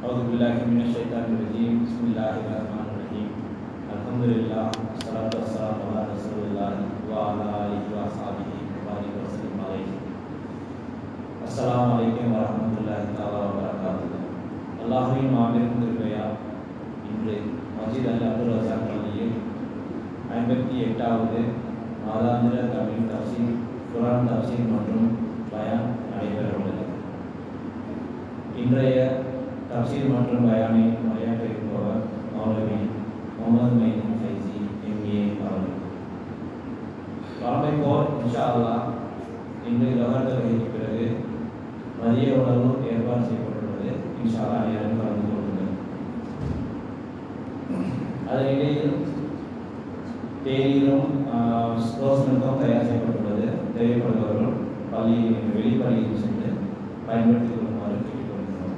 A'udzubillahi minasyaitonirrajim. Bismillahirrahmanirrahim. Alhamdulillah, wassalatu wassalamu ala Rasulillah wa ala alihi wa sahbihi wa sallam alaihi. Assalamualaikum warahmatullahi wabarakatuh. அல்லாஹ்வின் மாபெரும் கிருபையால் இன்று மஸ்ஜித் அல் அப்துல் ரஸாக் பள்ளியில் 58வது மாதாந்திர தமிழ் தஃசீர், குர்ஆன் தஃசீர் மற்றும் பயான் நடைபெற உள்ளது. இன்றைய தஃசீர் மற்றும் பயானை உரையாற்ற இருப்பவர் மௌலவி முகமது மைதீன் ஃபைசி எம்ஏ அவர்கள். வழமை போல் இன்ஷா அல்லாஹ் இன்று லஹர் தொழுகைக்கு பிறகு மதிய உணவு ஏற்பாடு செய்யப்பட்டுள்ளது. இன்ஷா அல்லாஹ் அனைவரும் கலந்து கொள்ளுங்கள். அதனிடையில் தேநீரும் ரோஸ்மெண்ட்டும் தயார் செய்யப்பட்டுள்ளது. தேவைப்படுபவர்கள் பள்ளியின் வெளிப்பள்ளியில் சென்று பயன்படுத்திக் கொள்ளுமாறு கேட்டுக்கொள்கிறோம்.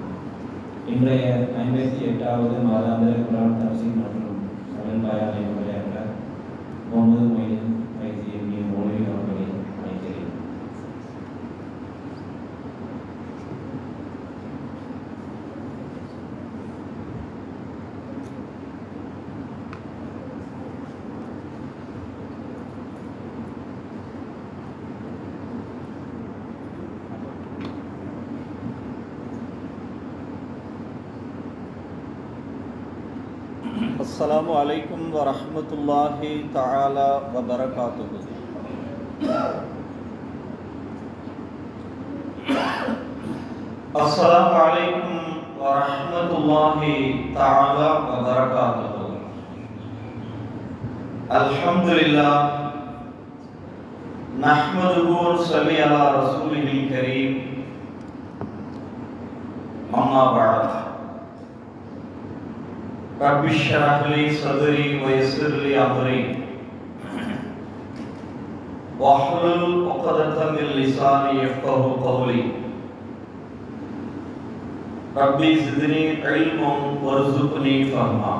இன்றைய 58வது மாதாந்திர குர்ஆன் தஃசீர் மற்றும் தமிழ் பயானை உரையாற்ற முகமது மைதீன் ஃபைசி எம்ஏ மௌலவி அவர்களை அழைக்கிறேன். السلام عليكم ورحمة الله تعالى وبركاته. السلام عليكم ورحمة الله تعالى وبركاته. الحمد لله نحمده ونصلي على رسوله الكريم. أما بعد رب اشرح لي صدري ويسر لي امري واحلل عقدة من لساني يفقهوا قولي ربي زدني علما وارزقني فهما.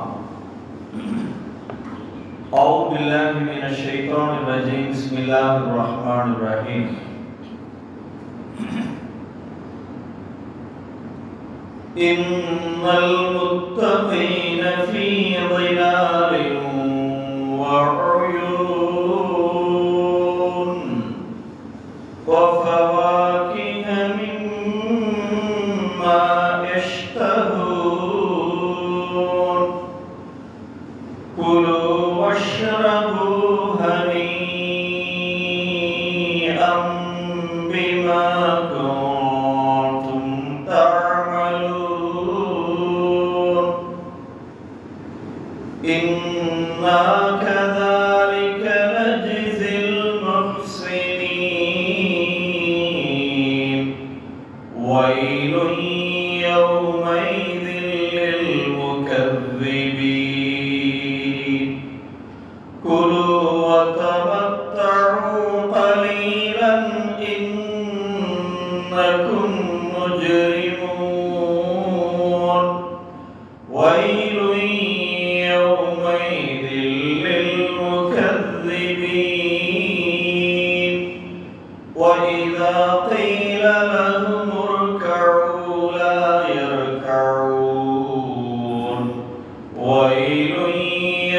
أعوذ بالله من الشيطان الرجيم. بسم الله الرحمن الرحيم. إن المتقين في ظلال وعيون وفواكه مما يشتهون كلوا واشربوا هنيئا بما كنتم تعملون إنا كذلك نجزي المحسنين ويل يومئذ للمكذبين كلوا وتمتعوا قليلا إنكم مجرمون ويل يومئذ للمكذبين وإذا قيل لهم اركعوا لا يركعون ويل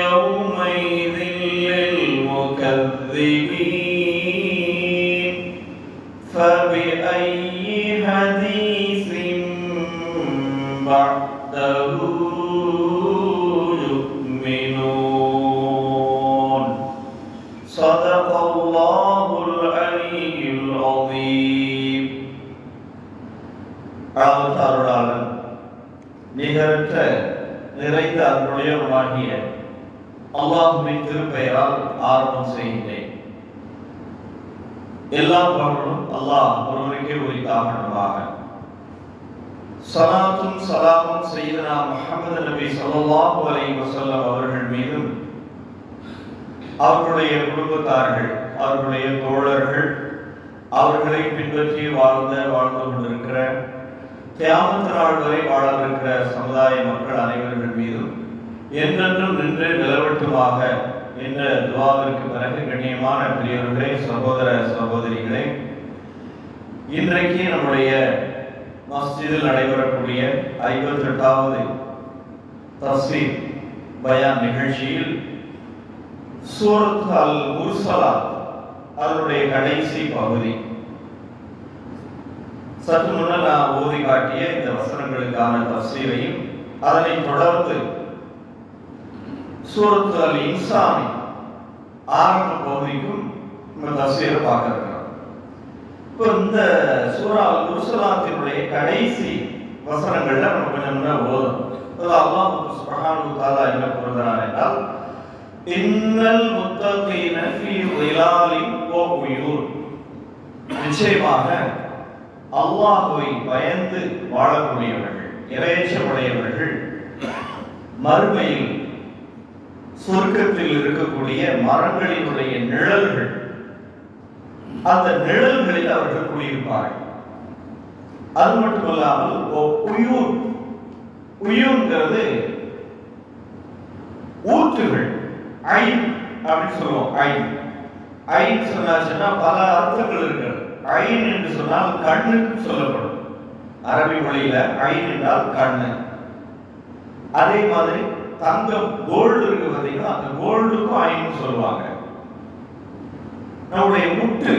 يومئذ للمكذبين فبأي حديث بعده يؤمنون. صدق الله العلي العظيم. அருளாளன் நிகரற்ற நிறைந்த அருளுடையவனாகிய அல்லாஹ்வின் திருப்பெயரால் ஆரம்பம் செய்கின்றேன். எல்லா புகழும் அல்லாஹ் ஒருவருக்கே உரித்தாகட்டுமாக. ஸலாத்தும் ஸலாமும் சய்யிதனா முஹம்மது நபி ஸல்லல்லாஹு அலைஹி வஸல்லம் அவர்கள் மீதும் அவர்களுடைய குடும்பத்தார்கள், அவர்களுடைய தோழர்கள், அவர்களை பின்பற்றி வாழ்ந்து கொண்டிருக்கிற கியாமத் நாள் வரை வாழவிருக்கிற சமுதாய மக்கள் அனைவர்கள் மீதும் என்றென்றும் நின்று நிலவட்டுமாக என்ற துஆவிற்கு பிறகு கண்ணியமான பெரியவர்களே, சகோதர சகோதரிகளே, இன்றைக்கு நம்முடைய மஸ்ஜிதில் நடைபெறக்கூடிய 58வது தஃசீர் பயான் நிகழ்ச்சியில் சூரத் அல் முர்சலாத் அதனுடைய கடைசி பகுதி, சற்று முன்னர் நான் ஓதி காட்டிய இந்த வசனங்களுக்கான தஃசீரையும் அதனைத் தொடர்ந்து சூரத் அல் இன்சான் ஆரம்ப பகுதிக்கும் நம்ம தஃசீரை பார்க்க இருக்கிறோம். இப்போ இந்த சூரா அல் முர்சலாத்தினுடைய கடைசி வசனங்கள்ல நம்ம கொஞ்சம் முன்ன ஓதும். அல்லாஹ் சுப்ஹானஹு வ தஆலா என்ன கூறுகிறார் என்றால், இன்னல் முத்தகீன ஃபீ ظிலாலின் வ உயூன், நிச்சயமாக அல்லாஹ்வை பயந்து வாழக்கூடியவர்கள், இறையச்சமுடையவர்கள் மறுமையில் சொர்க்கத்தில் இருக்கக்கூடிய மரங்களினுடைய நிழல்கள், அந்த நிழல்களில் அவர்கள் குடியிருப்பார்கள். அது மட்டுமல்லாமல் உயூன்கிறது ஊற்றுகள், ஐன் அப்படின்னு சொல்லுவோம். ஐன் சொன்னா பல அர்த்தங்கள் இருக்கிறது. ஐன் என்று சொன்னால் கண்ணுக்கு சொல்லப்படும். அரபி மொழியில ஐன் என்றால் கண்ணு. அதே மாதிரி தங்கம், கோல்டு இருக்கு பார்த்தீங்கன்னா, அந்த கோல்டுக்கும் ஐன் சொல்லுவாங்க. நம்முடைய முட்டு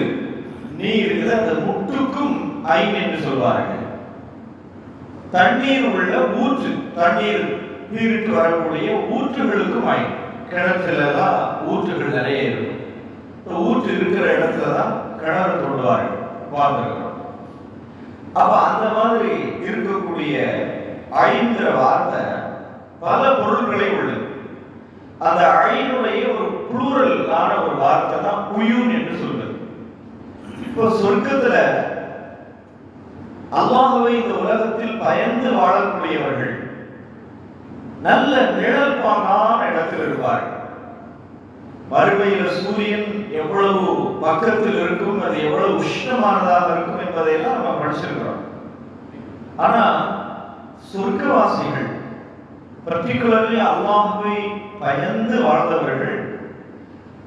நீர் இருக்குது, அந்த முட்டுக்கும் ஐன் என்று சொல்வார்கள். தண்ணீர் உள்ள ஊற்று, தண்ணீர் பீரிட்டு வரக்கூடிய ஊற்றுகளுக்கும் ஐன். கிணத்துல எல்லாம் ஊற்றுகள் நிறைய இருக்கும். ஊற்று இருக்கிற இடத்துலதான் கிணறு கொள்வார்கள், பார்த்துருக்கிறோம். அப்ப அந்த மாதிரி இருக்கக்கூடிய ஐங்கிற வார்த்தை பல பொருட்களை உள்ளது. அந்த ஐனுடைய ஒரு புளூரல் ஆன ஒரு வார்த்தை தான் உயூன் என்று சொல்றது. இப்போ சொர்க்கத்துல அல்லாஹ்வை இந்த உலகத்தில் பயந்து வாழக்கூடியவர்கள் நல்ல நிழல் பாங்கான இடத்தில் இருப்பார்கள். மறுமையில சூரியன் எவ்வளவு பக்கத்தில் இருக்கும், அது எவ்வளவு உஷ்ணமானதாக இருக்கும் என்பதையெல்லாம் நம்ம படிச்சிருக்கிறோம். ஆனா சொர்க்கவாசிகள், பர்டிகுலர்லி அல்லாஹ்வை பயந்து வாழ்ந்தவர்கள்,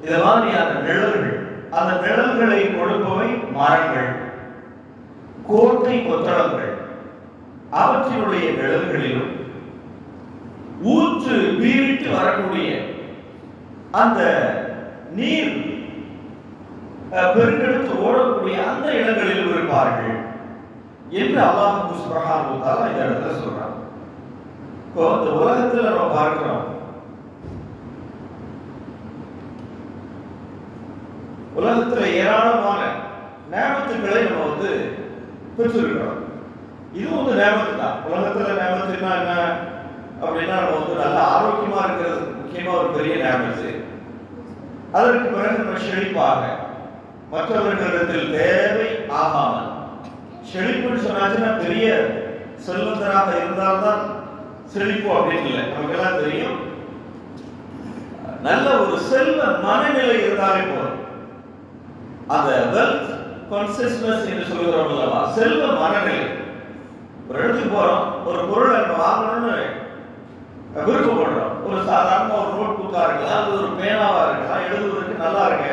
இது மாதிரியான நிழல்கள், அந்த நிழல்களை கொடுப்பவை மரங்கள், கோட்டை கொத்தளங்கள், அவற்றினுடைய நிழல்களிலும் ஊற்று பீரிட்டு வரக்கூடிய அந்த நீர் பெருக்கெடுத்து ஓடக்கூடிய அந்த இடங்களிலும் இருப்பார்கள் என்று அல்லாஹ் சுப்ஹானஹு வ தஆலா இந்த இடத்துல சொல்றாங்க. இப்போ இந்த உலகத்துல நம்ம பார்க்கிறோம், உலகத்துல ஏராளமான நேமத்துக்களை நம்ம பெற்றிருக்கிறோம். இது நேமத்து தான். உலகத்துல நேமத்துனா என்ன அப்படின்னா, நம்ம நல்ல ஆரோக்கியமா இருக்கிறது முக்கியமா ஒரு பெரிய நேமத்து. அதற்கு பிறகு நம்ம செழிப்பாக, மற்றவர்களிடத்தில் தேவை ஆகாமல், செழிப்புன்னு சொன்னாச்சுன்னா பெரிய செல்வந்தராக இருந்தால்தான் செழிப்பு அப்படின்னு இல்லை. நமக்கு எல்லாம் தெரியும், நல்ல ஒரு செல்வ மனநிலை இருந்தாலே போதும். அந்த வெல்த் கான்சியஸ்னஸ் என்று சொல்கிறோம் அல்லவா, செல்வ மனநிலை. ஒரு இடத்துக்கு போறோம், ஒரு பொருளை நம்ம வாங்கணும்னு விருப்பப்படுறோம். ஒரு சாதாரண ஒரு நோட் புக்கா இருக்கலாம், அது ஒரு பேனாவா இருக்கலாம், எழுதுவதற்கு நல்லா இருக்கு,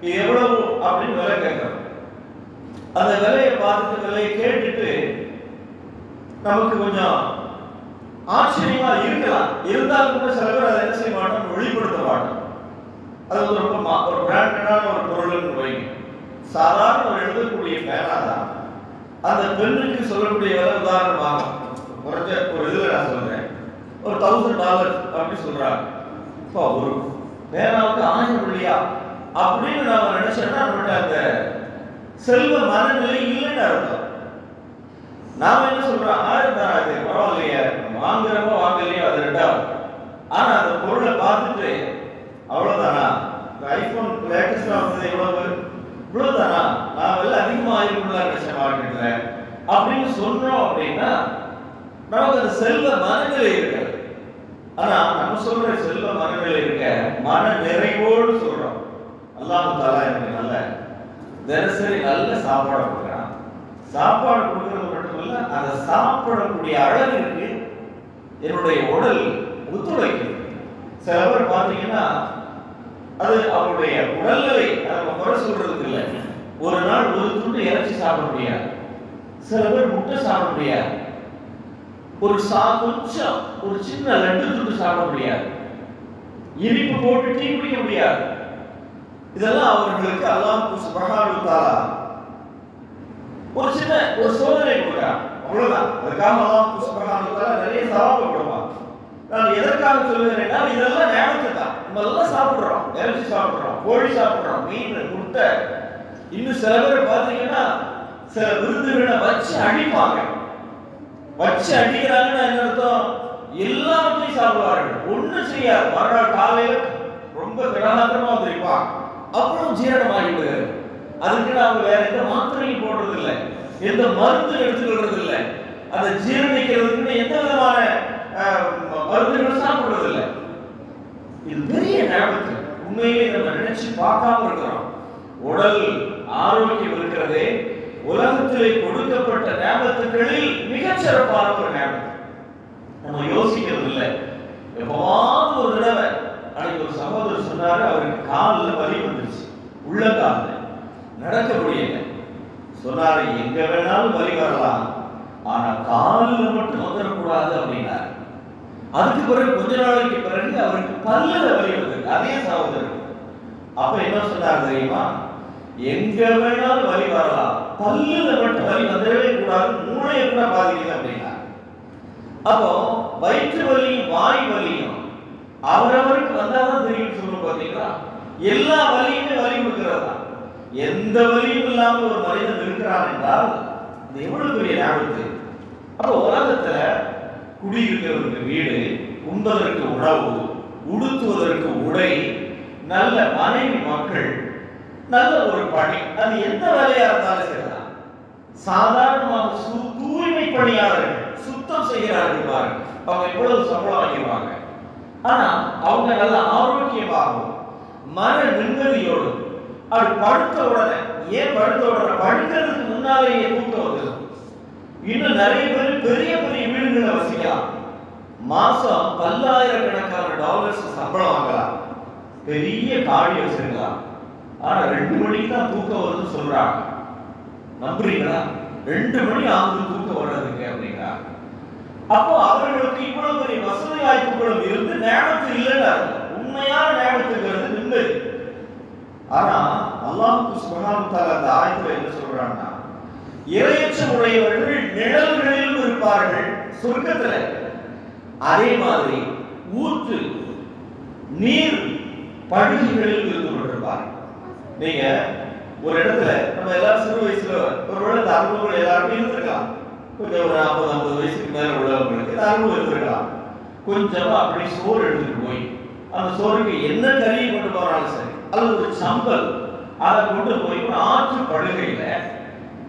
இது எவ்வளவு அப்படின்னு விலை கேட்கிறோம். அந்த விலையை பார்த்துட்டு, விலையை கேட்டுட்டு நமக்கு கொஞ்சம் ஆச்சரியமா இருக்கலாம். இருந்தாலும் கூட சில பேர் அதை என்ன செய்ய மாட்டோம், வெளிப்படுத்த மாட்டோம். அது ரொம்ப ஒரு பிராண்டடான ஒரு பொருள்னு வைங்க. சாதாரண ஒரு எழுதக்கூடிய பேனா தான் அந்த பெண்ணுக்கு சொல்லக்கூடிய விலை. உதாரணமாக குறைஞ்ச ஒரு இதுல நான் சொல்றேன், ஒரு $1000 அப்படின்னு சொல்றாங்க. இப்போ ஒரு பேனாவுக்கு 1000 வெள்ளியா அப்படின்னு நாம நினைச்சோம்னா நம்மகிட்ட அந்த செல்வ மனநிலை இல்லைன்னு அர்த்தம். நாம என்ன சொல்றோம், 1000 தானே, அது பரவாயில்லையே, வாங்குறப்ப வாங்கலையோ அது ரெண்டாவது. ஆனா அந்த பொருளை பார்த்துட்டு அவ்வளவுதானா, ஐபோன் லேட்டஸ்டா வந்தது எவ்வளவு, இவ்வளவுதானா, நான் வெளில அதிகமா ஆயிருக்குள்ள நினைச்ச மார்க்கெட்ல அப்படின்னு சொன்னோம் அப்படின்னா நமக்கு அந்த செல்வ மனநிலை இருக்காது. ஆனா நம்ம சொல்ற செல்வ மனநிலை இருக்க மன நிறைவோடு சொல்றோம். அல்லாஹ் தஆலா எனக்கு நல்ல தினசரி நல்ல சாப்பாடு கொடுக்குறான். சாப்பாடு கொடுக்கறது மட்டுமல்ல, அதை சாப்பிடக்கூடிய அளவிற்கு என்னுடைய உடல் ஒத்துழைக்குது. சில பேர் பார்த்தீங்கன்னா அது அவருடைய உடல்நிலை நம்ம குறை சொல்றதுக்கு இல்லை. ஒரு நாள் ஒரு துண்டு இறைச்சி சாப்பிட முடியாது. சில பேர் முட்டை சாப்பிட முடியாது, கொஞ்சம் ஒரு சின்ன லட்டு துண்டு சாப்பிட முடியாது, இனிப்பு போட்டு டீ குடிக்க முடியாது. இதெல்லாம் அவர்களுக்கு அல்லாஹ் சுப்ஹானஹு வ தஆலா ஒரு சோதனை கொடுக்கிறார், அவ்வளவுதான். அதுக்காக அல்லாஹ் சுப்ஹானஹு வ தஆலா நிறைய சவாபை கொடுப்பார். நான் எதற்காக சொல்லுகிறேன்னா, இதெல்லாம் ஞாபகத்தை தான். நம்ம எல்லாம் சாப்பிடுறோம், இறைச்சி சாப்பிடுறோம், கோழி சாப்பிடுறோம், மீன், முட்டை. இன்னும் சில பேர் பார்த்தீங்கன்னா சில விருந்துகளை வச்சு அடிப்பாங்க. வச்சு அடிக்கிறாங்கன்னா என்ன அர்த்தம்? எல்லாத்தையும் சாப்பிடுவார்கள், ஒண்ணு செய்யாது. மறுநாள் காலையில ரொம்ப திடகாத்திரமா வந்திருப்பாங்க, அப்புறம் ஜீரணமாகி விடுகிறது. அதுக்கு அவங்க வேற எந்த மாத்திரையும் போடுறது இல்லை, எந்த மருந்து எடுத்துக்கிறது இல்லை, அதை ஜீரணிக்கிறதுக்கு எந்த விதமான மருந்துகள் சாப்பிடுறது இல்லை. இது பெரிய ஞாபகத்து. உண்மையிலே நம்ம நினைச்சு பார்க்காம இருக்கிறோம். உடல் ஆரோக்கியம் இருக்கிறதே உலகத்திலே கொடுக்கப்பட்ட ஞாபகத்துகளில் மிகச்சிறப்பான ஒரு ஞாபகம். நம்ம யோசிக்கிறது இல்லை. எப்பவாவது ஒரு தடவை அன்னைக்கு ஒரு சகோதரர் சொன்னாரு, அவருக்கு காலில் வலி வந்துருச்சு, உள்ளங்காலில் நடக்க முடியல. சொன்னாரு, எங்க வேணாலும் வலி வரலாம், ஆனா காலில் மட்டும் வந்துடக்கூடாது அப்படின்னாரு. அதுக்கு பிறகு கொஞ்ச நாளைக்கு பிறகு அவருக்கு பல்லுல வலி வந்தது, அதே சகோதரர். அப்ப என்ன சொன்னார் தெரியுமா? எங்க வேணாலும் வலி வரலாம், பல்லுல மட்டும் வலி வந்துடவே கூடாது, மூளையை கூட பாதிக்குது அப்படின்னா. அப்போ வயிற்று வலியும் வாய் வலியும் அவரவருக்கு வந்தாதான் தெரியும் சொல்லுங்க. பாத்தீங்களா, எல்லா வலியுமே வலி கொடுக்கிறதா. எந்த வலியும் இல்லாமல் ஒரு மனிதன் இருக்கிறான் என்றால் இது எவ்வளவு பெரிய ஞாபகத்து. அப்போ உலகத்துல குடியிருக்கிறதுக்கு வீடு, உண்பதற்கு உணவு, உடுத்துவதற்கு உடை, நல்ல மனைவி மக்கள், நல்ல ஒரு பணி, அது எந்த வேலையா இருந்தாலும் சரிதான். சாதாரணமாக தூய்மை பணியாளர்கள் சுத்தம் செய்கிறார்கள் பாருங்க, அவங்க எவ்வளவு சம்பளம் வாங்கிடுவாங்க. ஆனா அவங்க நல்ல ஆரோக்கியமாகவும் மன நிம்மதியோடு அது படுத்த உடனே, ஏன் படுத்த உடனே, படுக்கிறதுக்கு முன்னாலேயே தூக்கம் வருது. இன்னும் நிறைய பேர் பெரிய பெரிய வீடுகளை வசிக்கலாம், மாசம் பல்லாயிரக்கணக்கான டாலர்ஸ் சம்பளம் வாங்கலாம், பெரிய காடி வச்சிருக்கலாம். ஆனா 2 மணிக்கு தான் தூக்கம் வருதுன்னு சொல்றாங்க. நம்புறீங்களா? 2 மணி ஆகுது தூக்கம் வர்றதுக்கு அப்படின்னா. அப்போ அவர்களுக்கு இவ்வளவு பெரிய வசதி வாய்ப்புகளும் இருந்து ஞாபகத்து இல்லைன்னு உண்மையான ஞாபகத்துக்கு நிம்மதி. ஆனா அல்லாஹ் சுப்ஹானஹு வ தஆலா அந்த ஆயத்துல என்ன சொல்றான்னா, இறையச்சம் உடையவர்கள் நிழல்களிலும் இருப்பார்கள் சொர்க்கத்துல. அதே மாதிரி ஊற்று நீர் படுகைகளில் இருந்து கொண்டிருப்பார்கள். நீங்க ஒரு இடத்துல, நம்ம எல்லாரும் சிறு வயசுல ஒருவேளை இந்த அனுபவங்கள் எல்லாருமே இருந்திருக்கலாம். கொஞ்சம் ஒரு 40-50 வயசுக்கு மேல உள்ளவங்களுக்கு இந்த அனுபவம் இருந்திருக்கலாம். கொஞ்சமா அப்படி சோறு எடுத்துட்டு போய் அந்த சோறுக்கு என்ன கறியை கொண்டு போனாலும் சரி, அல்லது ஒரு சம்பல் அதை கொண்டு போய் ஒரு ஆற்று படுகையில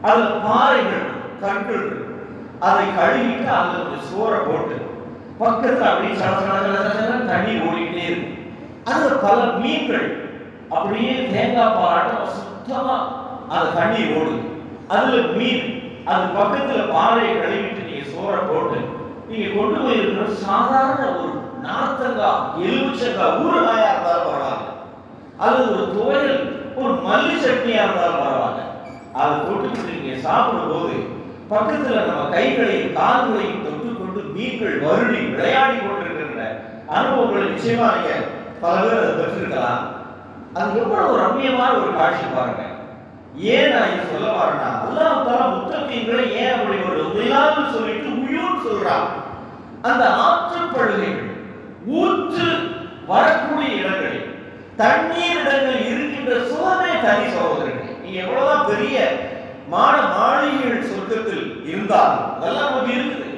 அதுல பாறைகள், கற்கள், அதை கழுவிட்டு அதுல கொஞ்சம் சோறை போட்டு பக்கத்துல அப்படியே தண்ணி ஓடிக்கிட்டே இருக்கு. அதுல பல மீன்கள் அப்படியே தேங்காய் பாராட்டம் சுத்தமா அந்த தண்ணீர் ஓடுது. அதுல மீன், அது பக்கத்துல பாறையை கழுவிட்டு நீங்க சோறை போட்டு நீங்க கொண்டு போயிருக்கிற சாதாரண ஒரு நார்த்தங்காய், எலுமிச்சங்காய் ஊறுகாயா இருந்தாலும் பரவாயில்ல, அல்லது ஒரு துவையல், ஒரு மல்லி சட்னியா இருந்தாலும் பரவாயில்ல, அதை தொட்டுக்கிட்டு நீங்க சாப்பிடும் போது பக்கத்துல நம்ம கைகளையும் கால்களையும் தொட்டுக்கொண்டு மீன்கள் வருடி விளையாடி கொண்டிருக்கின்ற அனுபவங்களை நிச்சயமா நீங்க பல பேர் அதை பெற்றிருக்கலாம். அது எவ்வளவு ஒரு ரம்மியமான ஒரு காட்சி பாருங்க. ஏன் நான் இது சொல்ல வரேன்னா, அல்லாஹ் தஆலா முத்தகீன்களை ஏன் அப்படி ஒரு உயிலான்னு சொல்லிட்டு உயூன் சொல்றான். அந்த ஆற்றுப்படுகைகள், ஊற்று வரக்கூடிய இடங்களில், தண்ணீர் இடங்கள் இருக்கின்ற சுகமே தனி சகோதரர்கள். நீங்க எவ்வளவுதான் பெரிய மாளிகைகள் சொர்க்கத்தில் இருந்தாலும் அதெல்லாம் நமக்கு இருக்குது,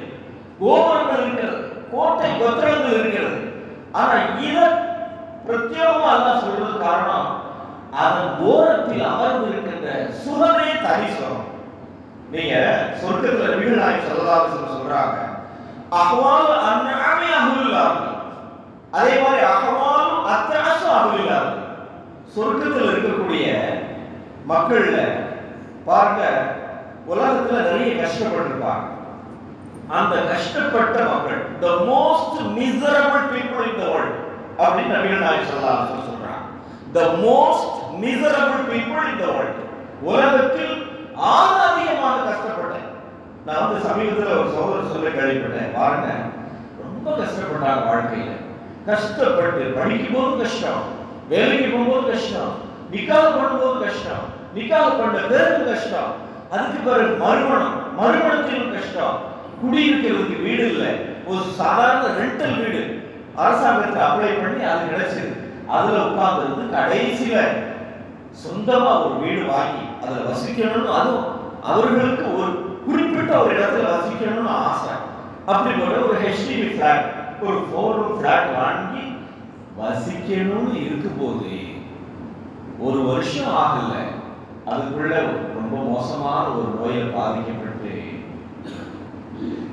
கோபுரங்கள் இருக்கிறது, கோட்டை கொத்தளங்கள் இருக்கிறது. ஆனா இதை பிரத்யேகமா அல்லாஹ் சொல்றது காரணம், அதன் ஓரத்தில் அமர்ந்து இருக்கின்ற சுகமே தனி சுகம். நீங்க சொர்க்கத்துல நபிகள் நாயகம் ஸல்லல்லாஹு அலைஹி வஸல்லம் சொல்றாங்க, அஹ்வாலு அன்ஆமி அஹ்லுல்லாஹ், அதே மாதிரி அஹ்வாலு அத்அஸு அஹ்லுல்லாஹ். சொர்க்கத்தில் இருக்கக்கூடிய மக்கள்ல பாருங்க, உலகத்துல நிறைய கஷ்டப்பட்டிருப்பாங்க. அந்த கஷ்டப்பட்ட மக்கள், the most miserable people in the world அப்படின்னு நபிகள் நாயகம் ஸல்லல்லாஹு அலைஹி வஸல்லம் சொல்றாங்க. the most miserable people in the world, உலகத்தில் அதிகமாக கஷ்டப்பட்ட நான் வந்து சமீபத்தில் ஒரு சகோதரர் சொல்ல கேள்விப்பட்டேன். பாருங்க, ரொம்ப கஷ்டப்பட்டாங்க வாழ்க்கையில. கஷ்டப்பட்டு படிக்கும் போது கஷ்டம், வேலைக்கு போகும்போது கஷ்டம், நிக்காக பண்ணும்போது கஷ்டம், நிக்காக பண்ண பேருக்கு கஷ்டம், அதுக்கு பிறகு மறுமணத்திலும் கஷ்டம், குடியிருக்கிறதுக்கு வீடு இல்லை, ஒரு சாதாரண ரெண்டல் வீடு அரசாங்கத்தில் அப்ளை பண்ணி அது கிடைச்சது. அதுல உட்கார்ந்து கடைசியில சொந்தமா ஒரு வீடு வாங்கி அதுல வசிக்கணும்னு, அதுவும் அவர்களுக்கு ஒரு குறிப்பிட்ட ஒரு இடத்துல வசிக்கணும்னு ஆசை. அப்படி போல ஒரு HDB பிளாட், ஒரு 4 ரூம் பிளாட் வாங்கி வசிக்கணும்னு இருக்கும் போது ஒரு வருஷம் ஆகல, அதுக்குள்ள ரொம்ப மோசமான ஒரு நோயில் பாதிக்கப்பட்டு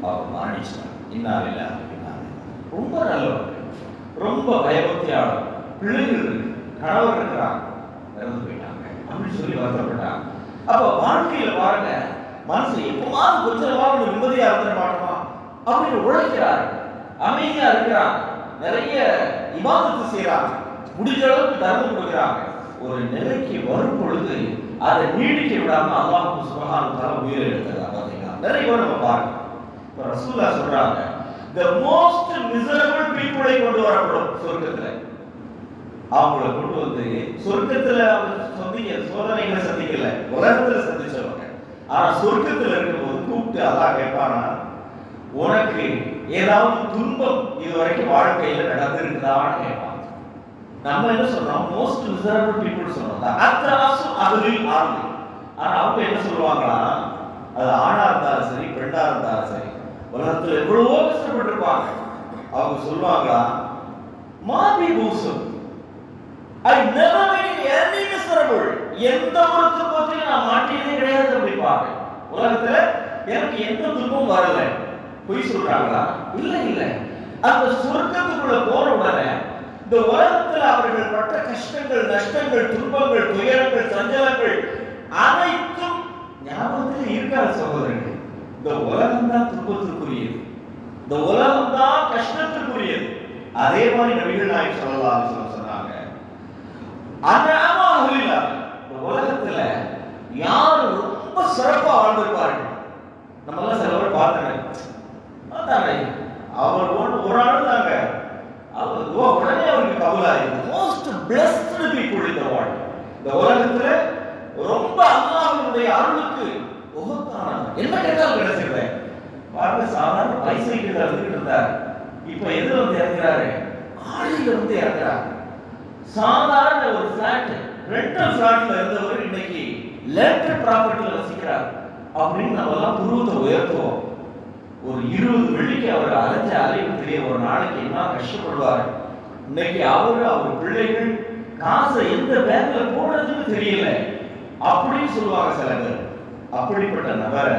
அவர் மரணிச்சார். இன்னாரில்லை. ரொம்ப நல்லவர், ரொம்ப பயபக்தியாளர், பிள்ளைகள் இருக்கு, கணவர் இருக்கிறாங்க, இறந்து போயிட்டாங்க அப்படின்னு சொல்லி வருத்தப்பட்டாங்க. அப்ப வாழ்க்கையில பாருங்க, மனசு எப்பமாவது கொஞ்சம் நிம்மதியா இருந்துட மாட்டோமா அப்படின்னு உழைக்கிறார், அமைதியா இருக்கிறாங்க, நிறைய இபாதத்து செய்யறாங்க, முடிஞ்ச அளவுக்கு தர்மம் கொடுக்கிறாங்க. ஒரு நிலைக்கு வரும் பொழுது அதை நீடிக்க விடாம அல்லாஹ் சுப்ஹானஹு வ தஆலா உயிரை எடுத்துறாங்க. பாத்தீங்களா, நிறைய பேர் நம்ம பாருங்க. இப்ப ரசூலுல்லாஹ் சொல்றாங்க, the most miserable people கொண்டு வரப்படும் சொர்க்கத்துல. அவங்கள கொண்டு வந்து சொர்க்கத்துல சோதனைகளை சந்திக்கல, உலகத்துல சந்திச்சவங்க. ஆனா சொர்க்கத்துல இருக்கும்போது கூப்பிட்டு அல்லாஹ் கேட்பானா, உனக்கு ஏதாவது துன்பம் இதுவரைக்கும் வாழ்க்கையில நடந்திருக்குதான்னு கேட்பான். நம்ம என்ன சொல்றோம், மோஸ்ட் மிசரபிள் பீப்புள் சொல்றோம், அத்ராசு அகலில் ஆர்மி. ஆனா அவங்க என்ன சொல்லுவாங்களா, அது ஆணா இருந்தாலும் சரி பெண்ணா இருந்தாலும் சரி, உலகத்துல எவ்வளவோ கஷ்டப்பட்டு இருப்பாங்க. அவங்க சொல்லுவாங்களா, மாபி பூசம் I never been any miserable, எந்த ஒரு துன்பத்தையும் நான் மாட்டியதே கிடையாது அப்படிப்பாங்க. உலகத்துல எனக்கு எந்த துன்பமும் வரல. பொய் சொல்றாங்களா? இல்ல இல்ல. அந்த சொர்க்கத்துக்குள்ள போற உடனே இந்த உலகத்துல அவர்கள் பட்ட கஷ்டங்கள், நஷ்டங்கள், துன்பங்கள், துயரங்கள், சஞ்சலங்கள் அனைத்தும் ஞாபகத்தில் இருக்காது சகோதரர்கள். இந்த உலகம் தான் துன்பத்திற்குரியது, இந்த உலகம் தான் கஷ்டத்திற்குரியது. அதே மாதிரி நபிகள் நாயகம் ஸல்லல்லாஹு அலைஹி வஸல்லம் சொன்னாங்க, அன்அமஹுல்ல, இந்த உலகத்துல யார் ரொம்ப சிறப்பா வாழ்ந்திருப்பார்கள். நம்ம எல்லாம் சில பேர் பார்த்தாங்க, அவர் ஒரு ஆள் தாங்க, அவர் உடனே அவருக்கு கபூலாயிருக்கு. மோஸ்ட் பிளஸ்ட் பீப்புள் இந்த வேர்ல்ட், இந்த உலகத்துல ரொம்ப அல்லாஹ்வுடைய அருளுக்கு உகந்தானவர். என்ன கேட்டாலும் கிடைச்சிருது. பாருங்க, சாதாரண பைசைக்கிள் வந்துட்டு இருந்தார், இப்ப எதுல வந்து இறங்குறாரு, ஆளில வந்து இறங்குறாரு. சாதாரண ஒரு பிளாட், ரெண்டல் பிளாட்ல இருந்தவர் இன்னைக்கு லேண்டட் ப்ராப்பர்ட்டில வசிக்கிறார். அப்படின்னு நம்ம எல்லாம் புருவத்தை உயர்த்துவோம். ஒரு 20 வெள்ளிக்கு அவர் அலைஞ்ச அலைவு தெரிய ஒரு நாளைக்கு என்ன கஷ்டப்படுவார். இன்னைக்கு அவர் பிள்ளைகள் காசை எந்த பேங்க்ல போடுறதுன்னு தெரியல அப்படின்னு சொல்லுவாங்க சில பேர். அப்படிப்பட்ட நபரை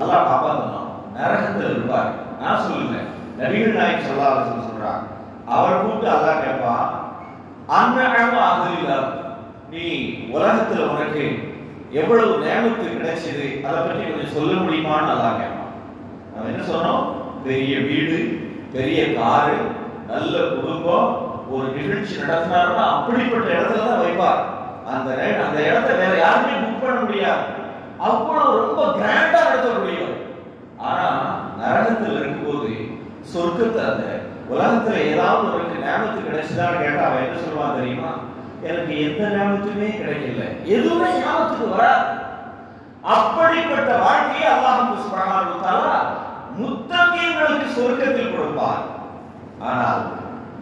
அல்லாஹ் காப்பாற்றணும், நரகத்தில் இருப்பார். நான் சொல்லுங்க, நபிகள் நாயகம் ஸல்லல்லாஹு அலைஹி வஸல்லம் சொல்றாங்க, அவர் கூப்பிட்டு அல்லாஹ் கேட்பான், அன்அம அஹ்லில், நீ உலகத்துல உனக்கு எவ்வளவு நேமத்து கிடைச்சது அதை பற்றி கொஞ்சம் சொல்ல முடியுமான்னு அல்லாஹ் கேட்பான். நம்ம என்ன சொன்னோம், பெரிய வீடு, பெரிய காரு, நல்ல குடும்பம், ஒரு நிகழ்ச்சி நடத்தினாருன்னா அப்படிப்பட்ட இடத்துல தான் வைப்பார். அந்த இடத்தை வேற யாருமே புக் பண்ண முடியாது, அவ்வளவு ரொம்ப கிராண்டா நடத்தக்கூடியவர். ஆனா நரகத்தில் இருக்கும்போது சொர்க்கத்தை, அந்த உலகத்துல ஏதாவது ஒரு ஞாபகத்து கிடைச்சதான்னு கேட்டா அவன் என்ன சொல்லுவான் தெரியுமா, எனக்கு எந்த ஞாபகத்துமே கிடைக்கல, எதுவுமே ஞாபகத்துக்கு வராது. அப்படிப்பட்ட வாழ்க்கையை அல்லாஹ் சுப்ஹானஹு வ தஆலா முத்தகீன்களுக்கு சொர்க்கத்தில் கொடுப்பார். ஆனால்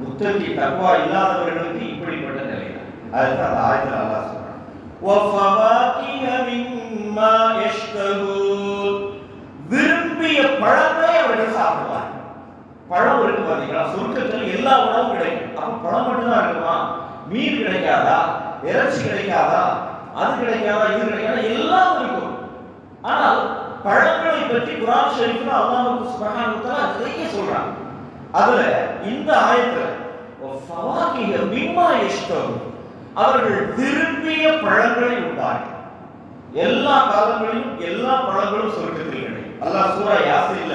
முத்தகி தக்வா இல்லாதவர்களுக்கு இப்படிப்பட்ட நிலை. அதுதான் அந்த ஆயத்தில் அல்லாஹ் சொல்றான், வஃபவாகிஹ மிம்மா யஷ்தஹூன், விரும்பிய பழங்களை அவர்கள் சாப்பிடுவார். பழம் இருக்கு பாத்தீங்களா, சொர்க்கத்தில் எல்லா உணவும் கிடைக்கும். அப்ப பழம் மட்டும் தான் இருக்குமா, மீன் கிடைக்காதா, இறைச்சி கிடைக்காதா, அது கிடைக்காதா, இது கிடைக்காதா, எல்லாம் இருக்கும். ஆனால் பழங்களை பற்றி குர்ஆன் ஷரீஃப்ல அல்லாஹ் சுப்ஹானஹு வ தஆலா நிறைய சொல்றான். அதுல இந்த ஆயத்துல ஃபவாகிஹ மிம்மா யஷ்தஹூன், அவர்கள் விரும்பிய பழங்களை உண்டார்கள். எல்லா காலங்களிலும் எல்லா பழங்களும் சொர்க்கத்தில் கிடைக்கும். அல்லாஹ் சூரா யாசீன்ல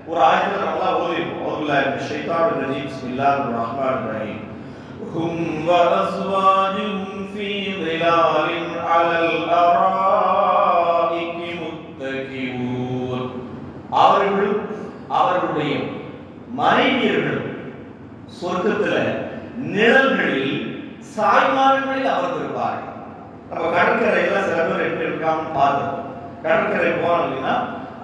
ஒரு ஆயத்துல நல்லா ஓதிருப்போம், அல்லாஹ் ஷைத்தானுர் ரஜீம் பிஸ்மில்லாஹிர் ரஹ்மானிர் ரஹீம், ஹும் வ அஸ்வாஜுஹும் ஃபீ ظிலாலின் அலல் அராயிகி முத்தகிஊன் முத்தகிஊன் அவர்களும் அவர்களுடைய மனைவியர்களும் சொர்க்கத்தில் நிழல்களில் சாய்மானங்களில் அமர்ந்திருப்பார்கள். நம்ம கடற்கரையில் சில பேர் எப்படி இருக்காங்கன்னு பார்த்தோம். கடற்கரை போனோம்னா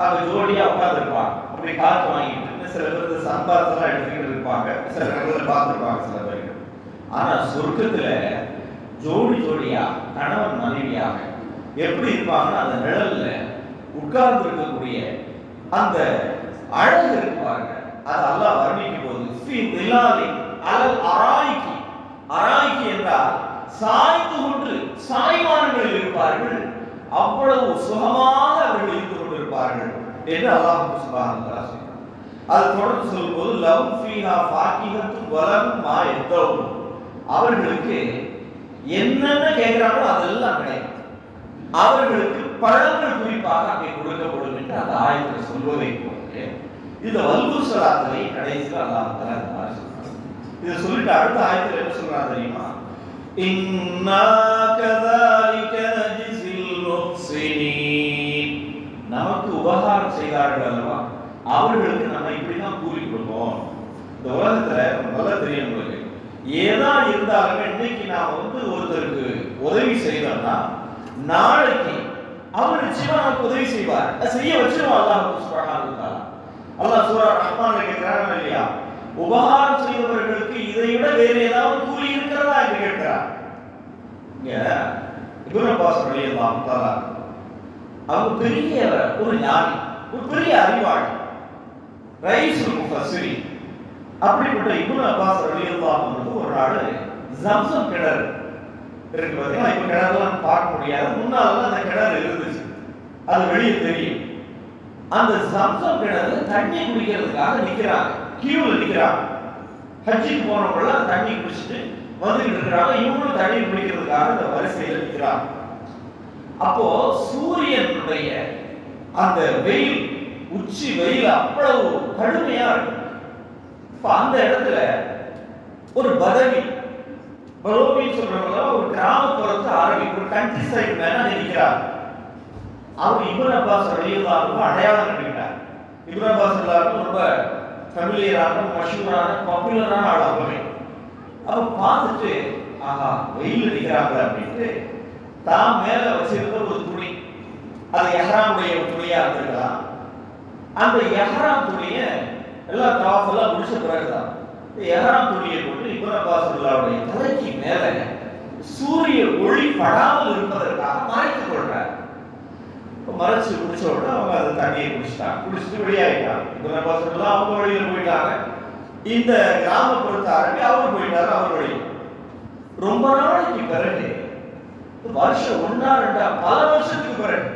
அங்க ஜோடியா உட்கார்ந்துருப்பாங்க. அப்படி காற்று வாங்கிட்டு சில பேர் சம்பாதெல்லாம் எடுத்துக்கிட்டு இருப்பாங்க. சில பேர் பார்த்துருப்பாங்க சில பேர். ஆனா சொர்க்கத்துல ஜோடி ஜோடியா கணவன் மனைவியாக எப்படி இருப்பாங்கன்னா அந்த நிழல்ல உட்கார்ந்து இருக்கக்கூடிய அந்த அழகு இருப்பாங்க. அது அல்லாஹ் வர்ணிக்கும் போது அராய்க்கு என்றால் சாய்ந்து கொண்டு சாய்மானங்களில் இருப்பார்கள். அவ்வளவு சுகமாக அவர்கள் இருந்து கொண்டிருப்பார்கள் என்று அல்லாஹ் சுப்ஹானஹு வ தஆலா சொல்றார். அது தொடர்ந்து சொல்லும்போது லஹும் ஃபீஹா ஃபாகிஹத்துன் வ லஹும் மா யதவும் அவர்களுக்கு என்னென்ன கேட்கிறாங்களோ அதெல்லாம் கிடைக்கும். அவர்களுக்கு பழங்கள் குறிப்பாக அங்கே கொடுக்கப்படும் என்று அந்த ஆயத்தில் சொல்வதை போன்று இந்த வல்குர் ஸலாத்திலே கடைசியில் அல்லாஹ் தஆலா சொல்றார். இதை சொல்லிட்டு அடுத்த ஆயத்தில் என்ன சொல்றாங்க தெரியுமா? இன்னா கஸாலிக நஜ்ஸில் முஹ்ஸினீன் நமக்கு உபகாரம் செய்தார்கள் அல்லவா அவர்களுக்கு நம்ம இப்படிதான் கூலி கொடுப்போம். இந்த உலகத்துல நல்லா தெரியும் உங்களுக்கு ஏதா இருந்தாலுமே இன்னைக்கு நாம ஒருத்தருக்கு உதவி செய்தோம்னா நாளைக்கு அவர் நிச்சயமா நமக்கு உதவி செய்வார். செய்ய வச்சிருவோம் அல்லாஹ் சுப்ஹானஹு வ தஆலா. அல்லாஹ் சூரா ரஹ்மான்ல கேக்குறாங்க இல்லையா உபகாரம் செய்தவர்களுக்கு இதை விட வேறு ஏதாவது கூலி இருக்கிறதா என்று கேட்கிறார். இங்க இப்னு அப்பாஸ் ரலியல்லாஹு தஆலா அவங்க பெரிய ஒரு ஞானி, ஒரு பெரிய அறிவாளி, ரைஸுல் முஃபஸ்ஸிரின். அப்படிப்பட்ட இப்னு அப்பாஸ் ரலியல்லாஹு அன்ஹு ஒரு நாள் ஜம்சம் கிணறு இருக்கு பார்த்தீங்களா, இப்ப கிணறுலாம் பார்க்க முடியாது, முன்னால அந்த கிணறு இருந்துச்சு, அது வெளியே தெரியும். அந்த ஜம்சம் கிணறு தண்ணி குடிக்கிறதுக்காக நிக்கிறாங்க, கியூல நிக்கிறாங்க. ஹஜ்ஜுக்கு போனவங்க தண்ணி குடிச்சிட்டு வந்துட்டு இருக்கிறாங்க, இவங்களும் தண்ணி குடிக்கிறதுக்காக அந்த வரிசையில் நிக்கிறாங்க. அப்போ சூரியனுடைய அந்த வெயில், உச்சி வெயில் அவ்வளவு கடுமையா இருக்கு. அந்த இடத்துல ஒரு பதவி, பலோபின்னு சொல்றவங்க ஒரு கிராமப்புறத்து அரபி, ஒரு கண்ட்ரி சைடு மேல நிற்கிறார். அவர் இப்னு அப்பாஸ் ரலியல்லாஹு அன்ஹு அடையாளம் கண்டுட்டார். இப்னு அப்பாஸ் எல்லாருக்கும் ரொம்ப ஃபெமிலியரான, மஷூரான, பாப்புலரான ஆளாகவே. அப்ப பார்த்துட்டு ஆஹா வெயில் நிற்கிறாங்க அப்படின்ட்டு தான் மேல வச்சிருந்த ஒரு துணி, அது எஹ்ராமுடைய துணியா இருந்திருக்கலாம். அந்த எஹ்ராம் துணிய எல்லாம் தவாஃப் எல்லாம் முடிச்ச பிறகுதான் எஹ்ராம் துணியை கொண்டு இப்னு அப்பாஸ் ரலியல்லாஹுடைய தலைக்கு மேல சூரிய ஒளி படாமல் இருப்பதற்காக மறைத்துக் கொள்றார். மறைச்சு முடிச்ச உடனே அவங்க அந்த தண்ணியை குடிச்சிட்டாங்க, குடிச்சிட்டு வெளியாயிட்டாங்க. இப்னு அப்பாஸ் ரலியல்லாஹு அவங்க வழியில போயிட்டாங்க, இந்த கிராமப்புறத்து அரபி அவர் போயிட்டாரு அவர் வழி. ரொம்ப நாளைக்கு பிறகு, வருஷம் ஒன்னா ரெண்டா பல வருஷத்துக்கு பிறகு,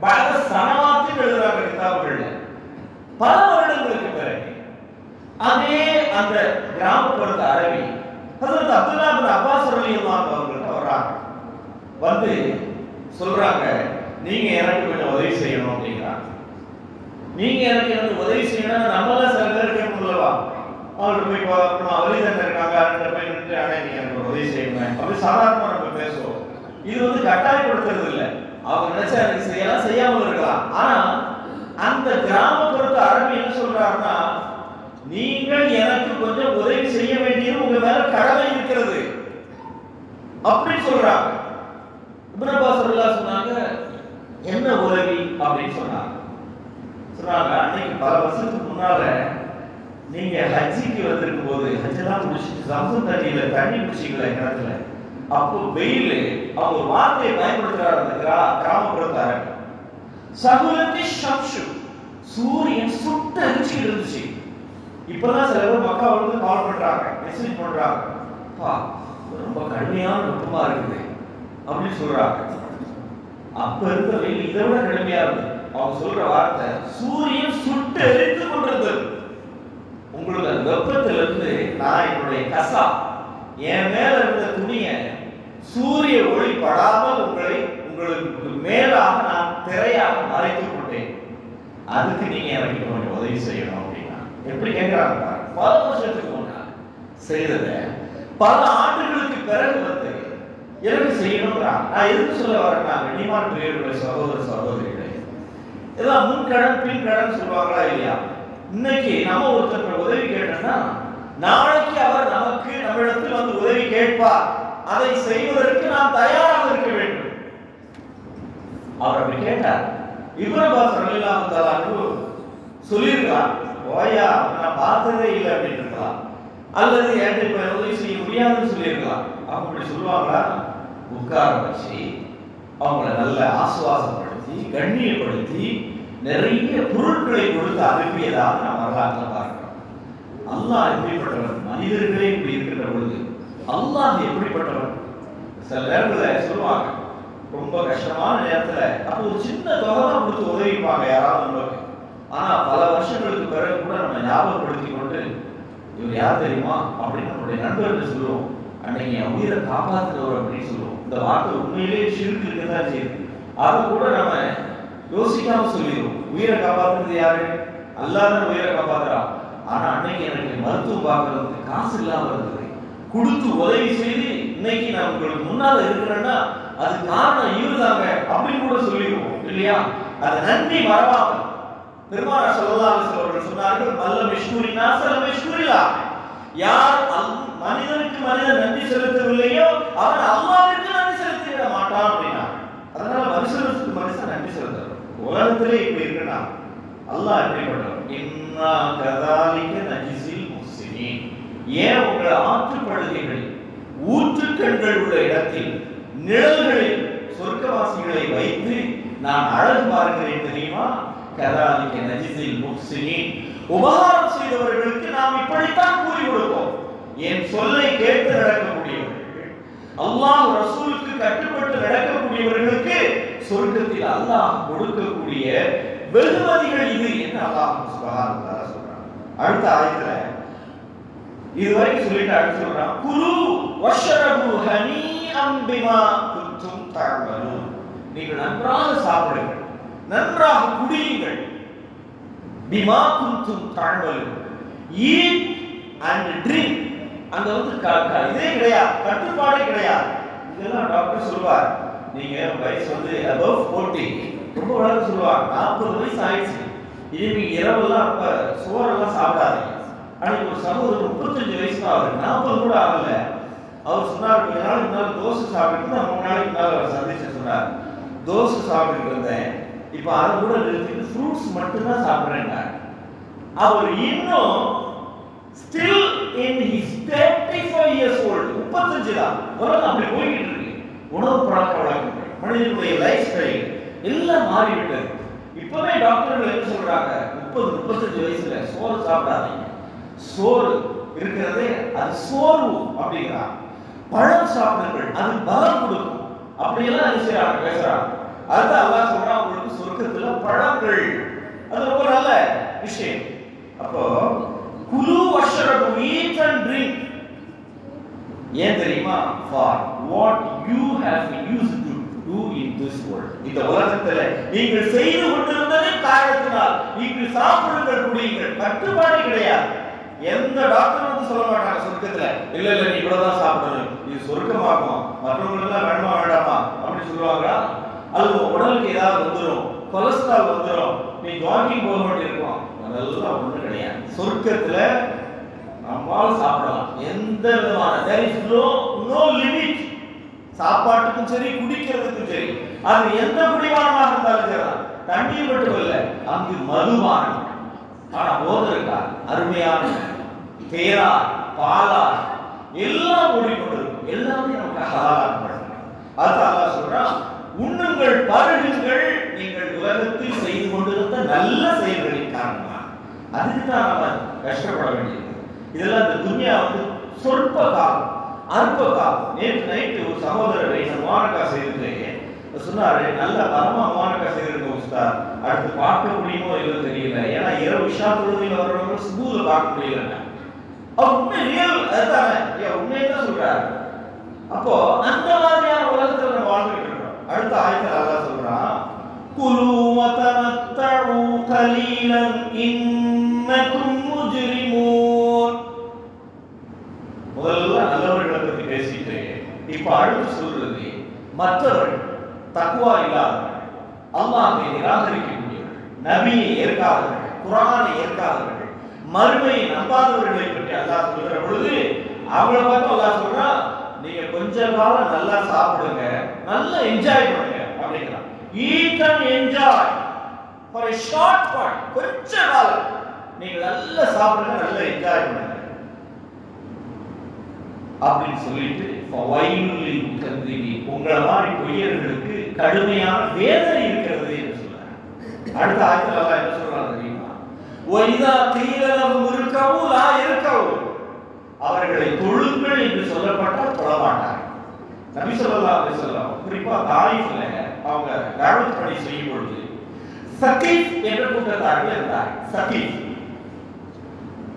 பல சனவாத்துக்கு எழுதுறாங்க கிதாபுகள்ல, பல வருடங்களுக்கு பிறகு அதே அந்த கிராமப்புறத்து அரபி ஹஜ்ரத் அப்துல்லாஹ் இப்னு அப்பாஸ் ரலியல்லாஹு அன்ஹு அவர்கள்ட்ட வர்றாங்க. வந்து சொல்றாங்க, நீங்க எனக்கு கொஞ்சம் உதவி செய்யணும் அப்படிங்கிறாங்க. நீங்க எனக்கு உதவி செய்யணும், நம்மள சில பேர் கேட்கணும்லவா, அவர்கிட்ட போய் பார்க்கணும், வலிதன் இருக்காங்க, அவர்கிட்ட போய் நின்று ஆனா நீங்க எனக்கு உதவி செய்யணும் அப்படி சாதாரணமா நம்ம பேசுவோம். இது கட்டாயப்படுத்துறது இல்லை, அவங்க நினைச்சா எனக்கு செய்யலாம், செய்யாமல் இருக்கலாம். ஆனா அந்த கிராமப்புறத்து அரபி என்ன சொல்றாருன்னா, நீங்கள் எனக்கு கொஞ்சம் உதவி செய்ய வேண்டியது உங்க மேல கடமை இருக்கிறது அப்படின்னு சொல்றாங்க. இப்னு அப்பாஸ் ரலியல்லாஹு சொன்னாங்க, என்ன உதவி அப்படின்னு சொன்னாங்க. அன்னைக்கு பல வருஷத்துக்கு முன்னால நீங்க ஹஜ்ஜிக்கு வந்திருக்கும் போது, ஹஜ்ஜெல்லாம் முடிச்சுட்டு ஜம்சம் தண்ணியில தண்ணி குடிச்சீங்களா கிணத்துல, அப்போ வெயில் அவங்க ஒரு வார்த்தையை பயன்படுத்துறாரு அந்த கிராமப்புறத்தார, சகுலத்தி ஷம்ஷு, சூரியன் சுட்டு அரிச்சுக்கிட்டு இருந்துச்சு. இப்பதான் சில பேர் மக்கா வந்து கால் பண்றாங்க, மெசேஜ் பண்றாங்க, ரொம்ப கடுமையான வெப்பமா இருக்குது அப்படின்னு சொல்றாங்க. அப்ப இருந்த வெயில் இதை விட கடுமையா இருக்கு. அவங்க சொல்ற வார்த்தை, சூரியன் சுட்டு எரித்து கொண்டிருந்தது. உங்களுக்கு அந்த வெப்பத்துல இருந்து நான் என்னுடைய கசா, என் மேல இருந்த துணிய சூரிய ஒளி படாமல் உங்களுக்கு மேலாக நான் திரையாக மறைத்து கொண்டேன். அதுக்கு நீங்க எனக்கு கொஞ்சம் உதவி செய்யணும் அப்படின்னா எப்படி கேட்கிறாங்க. பல வருஷத்துக்கு முன்னாடி செய்தத பல ஆண்டுகளுக்கு பிறகு வந்து எனக்கு செய்யணும்ன்றாங்க. நான் எதுக்கு சொல்ல வரேன்னா, கண்ணியமான பெரியவர்களே, சகோதர சகோதரிகளே, இதெல்லாம் முன்கடன் பின்கடன் சொல்லுவாங்களா இல்லையா? இன்னைக்கு நம்ம ஒருத்தர் உதவி கேட்டோம்னா நாளைக்கு அவர் நமக்கு நம்மிடத்தில் வந்து உதவி கேட்பார். அதை செய்வதற்கு நாம் தயாராக இருக்க வேண்டும். அவர் அப்படி கேட்டார். இப்னு அப்பாஸ் ரலியல்லாஹு தஆலா சொல்லியிருக்கலாம், ஓயா நான் பார்த்ததே இல்லை அப்படின்னு இருக்கலாம், அல்லது என்கிட்ட இப்ப உதவி செய்ய முடியாதுன்னு சொல்லியிருக்கலாம். அவங்க இப்படி சொல்லுவாங்களா? உட்கார வச்சு அவங்கள நல்ல ஆசுவாசப்படுத்தி கண்ணியப்படுத்தி நிறைய பொருட்களை கொடுத்து அனுப்பியதாக நாம் வரலாற்றுல பார்க்கிறோம். அல்லாஹ் எப்படிப்பட்டவன்? மனிதர்களே இப்படி இருக்கின்ற பொழுது அல்லாஹ் எப்படிப்பட்டவன்? சில நேரங்களில் சொல்லுவாங்க, ரொம்ப கஷ்டமான நேரத்துல அப்போ ஒரு சின்ன தொகை தான் கொடுத்து உதவிப்பாங்க யாராவது நமக்கு. ஆனா பல வருஷங்களுக்கு பிறகு கூட நம்ம ஞாபகப்படுத்தி கொண்டு இவர் யார் தெரியுமா அப்படின்னு நம்மளுடைய நண்பர்கள் சொல்லுவோம், அன்னைக்கு என் உயிரை காப்பாற்றுறவர் அப்படின்னு சொல்லுவோம். இந்த வார்த்தை உண்மையிலேயே ஷிர்க் இருக்கதான் செய்யுது. அதை கூட நம்ம யோசிக்காம சொல்லிடுவோம். உயிரை காப்பாற்றுறது யாரு? அல்லாஹ் தான் உயிரை காப்பாற்றுறான். ஆனா அன்னைக்கு எனக்கு மருத்துவம் பார்க்கறதுக்கு காசு இல்லாம இருந்தது, கொடுத்து உதவி செய்து இன்னைக்கு நான் உங்களுக்கு முன்னால இருக்கிறேன்னா அது காரணம் இவருதாங்க அப்படின்னு கூட சொல்லிடுவோம் இல்லையா? அது நன்றி மறவாமல் பெருமானார் ஸல்லல்லாஹு அலைஹி வஸல்லம் அவர்கள் சொன்னார்கள், மல்லம் யஷ்குரி நாஸ லம் யஷ்குரில்லாஹ். யார் மனிதனுக்கு மனிதன் நன்றி செலுத்தவில்லையோ அவன் அல்லாஹ்விற்கு நன்றி செலுத்திட மாட்டான் அப்படின்னா. அதனால மனுஷனுக்கு மனுஷன் நன்றி செலுத்தணும். உலகத்திலே இப்படி இருக்குன்னா அல்லாஹ் எப்படிப்பட்டவன்? இன்னா கதாலிக நஜிஸில் முஹ்சினீன். ஏன் உங்களை ஆற்றுப்படுகைகளில் ஊற்றுக்கண்கள் உள்ள இடத்தில் நிழல்களில் சொர்க்கவாசிகளை வைத்து நான் அழகு பார்க்கிறேன் தெரியுமா? கதாலிக நஜிஸில் முஹ்சினீன். உபகாரம் செய்தவர்களுக்கு நாம் இப்படித்தான் கூறி கொடுப்போம். என் சொல்லை கேட்டு நடக்கக்கூடியவர்கள், அல்லாஹ் ரசூலுக்கு கட்டுப்பட்டு நடக்கக்கூடியவர்களுக்கு சொர்க்கத்தில் அல்லாஹ் கொடுக்கக்கூடிய வெகுமதிகள் இது என்று அல்லாஹ் சுப்ஹானஹு வ தஆலா சொல்றான். அடுத்த ஆயத்துல இதுவரைக்கும் சொல்லிட்டு அடுத்து சொல்றான், குலு வஷ்ரபு ஹனீஅம் பிமா குன்தும் தஅமலூன். நீங்கள் நன்றாக சாப்பிடுங்கள், நன்றாக குடியுங்கள். பிமா குன்தும் தஅமலூன். Eat and drink. அங்க வந்து இதே கிடையாது, கட்டுப்பாடே கிடையாது. இதெல்லாம் டாக்டர் சொல்வார், நீங்க வயசு வந்து above 40 ரொம்ப வளர்ந்து சொல்லுவாங்க, 40 வயசு ஆயிடுச்சு, இனிமே இரவெல்லாம் அப்ப சோறெல்லாம் சாப்பிடாதீங்க. அன்னைக்கு ஒரு சகோதரர் 35 வயசு தான், அவர் 40 கூட ஆகல. அவர் சொன்னார், கொஞ்ச நாளைக்கு முன்னாடி தோசை சாப்பிட்டு, 3 நாளைக்கு முன்னாடி அவர் சந்திச்சு சொன்னார், தோசை சாப்பிட்டு இருந்தேன், இப்ப அதை கூட நிறுத்திட்டு ஃப்ரூட்ஸ் மட்டும்தான் சாப்பிடுறேங்க. அவர் இன்னும் still in his 35 years old, 35 தான். உலகம் அப்படி போயிட்டு இருக்கு. உணவு பழக்க வழக்கங்கள், மனிதனுடைய லைஃப் ஸ்டைல் எல்லாம் மாறிவிட்டது. இப்பவே டாக்டர்கள் என்ன சொல்றாங்க, 30-35 வயசுல சோறு சாப்பிடாதீங்க, சோறு இருக்கிறதே அது சோறு அப்படிங்கிறாங்க. பழம் சாப்பிடுங்கள், அது பலம் கொடுக்கும் அப்படியெல்லாம் என்ன செய்யறாங்க, பேசுறாங்க. அதுதான் அல்லாஹ் சொல்றான், உங்களுக்கு சொர்க்கத்துல பழங்கள், அது ரொம்ப நல்ல விஷயம். அப்போ குலு வஷ்ரபு, ஈட் அண்ட் ட்ரிங்க். ஏன் தெரியுமா? for what you have used to do in this world. இந்த உலகத்துல நீங்கள் செய்து கொண்டிருந்ததன் காரணத்தினால் நீங்கள் சாப்பிடுங்கள், குடியுங்கள். கட்டுப்பாடு கிடையாது. எந்த டாக்டர் வந்து சொல்ல மாட்டாங்க சொர்க்கத்துல, இல்ல இல்ல நீ இவ்வளவுதான் சாப்பிடணும், இது சொர்க்கமாக்கும், மற்றவங்களுக்கு எல்லாம் வேணுமா வேண்டாமா அப்படின்னு சொல்லுவாங்களா? அது உடலுக்கு ஏதாவது வந்துடும், கொலஸ்ட்ரால் வந்துடும், நீ ஜாகிங் போக வேண்டியிருக்கும், அதெல்லாம் ஒண்ணு கிடையாது. சொர்க்கத்துல நம்மால சாப்பிடலாம், எந்த விதமான there is no limit. சாப்பாட்டுக்கும் சரி குடிக்கிறதுக்கும் சரி, அது எந்த குடிபானமாக இருந்தாலும் சரி, தண்ணி மட்டும் இல்ல, அங்கு மதுபானம். ஆனா போதை இருக்கா? அருமையான தேரா பாலா எல்லாம் ஓடிக்கொண்டிருக்கும், எல்லாமே நமக்கு ஹலாலாக்கப்படும். அதான் அல்லாஹ் சொல்றான், உண்ணுங்கள் பருகுங்கள், நீங்கள் உலகத்தில் செய்து கொண்டிருந்த நல்ல செயல்களின் காரணமாக. அதுக்கு தான் நம்ம கஷ்டப்பட வேண்டியது. இதெல்லாம் இந்த துன்யா வந்து சொற்ப காலம், அற்ப காலம். நேற்று நைட்டு ஒரு சகோதரரை மானக்கா செய்திருந்தே சொன்னாரு, நல்ல பரமா மானக்கா செய்திருக்க உஸ்தாத், அடுத்து பார்க்க முடியுமோ இல்லையோ தெரியல, ஏன்னா இரவு இஷா தொழுகையில வர்றவங்க சுபூல பார்க்க முடியல. அவர் உண்மை ரியல் அதுதானே, உண்மையை தான் சொல்றாரு. அப்போ அந்த மாதிரியான உலகத்துல நம்ம வாழ்ந்துட்டு இருக்கோம். அடுத்த ஆயத்தில் அல்லாஹ் சொல்றான், குலு வதமத்தஉ கலீலன் இன்னகும் முஜ்ரிமூன். முதல்ல நல்லவர்களை பத்தி பேசிட்டு இப்ப அடுத்து சொல்றது மற்றவர்கள், தக்வா இல்லாதவர்கள், அல்லாஹ்வை நிராகரிக்கக்கூடியவர்கள், நபியை ஏற்காதவர்கள், குர்ஆனை ஏற்காதவர்கள், மறுமையை நம்பாதவர்களை பற்றி அல்லாஹ் சொல்கிற பொழுது அவங்கள பார்த்து அல்லாஹ் சொல்றான், நீங்க கொஞ்ச காலம் நல்லா சாப்பிடுங்க, நல்லா என்ஜாய் பண்ணுங்க அப்படிங்கிறான். Eat and enjoy for a short while. கொஞ்ச காலம் நீங்க நல்லா சாப்பிடுங்க, நல்லா என்ஜாய் பண்ணுங்க அப்படின்னு சொல்லிட்டு உங்களை மாதிரி பொய்யர்களுக்கு கடுமையான வேதனை இருக்கிறது என்று சொல்றாங்க. அடுத்த ஆயத்தில் அல்லாஹ் என்ன சொல்றாங்க தெரியுமா? வைதா தீலலஹும் இருக்கவு லா இருக்கவு, அவர்களை தொழுங்கள் என்று சொல்லப்பட்டால் தொழ மாட்டாங்க. நபி ஸல்லல்லாஹு அலைஹி வஸல்லம் குறிப்பா தாயிஃப்ல அவங்க தாவத் பணி செய்யும் பொழுது சகீஃப் என்ற கூட்டத்தார்கள் இருந்தார். சகீஃப்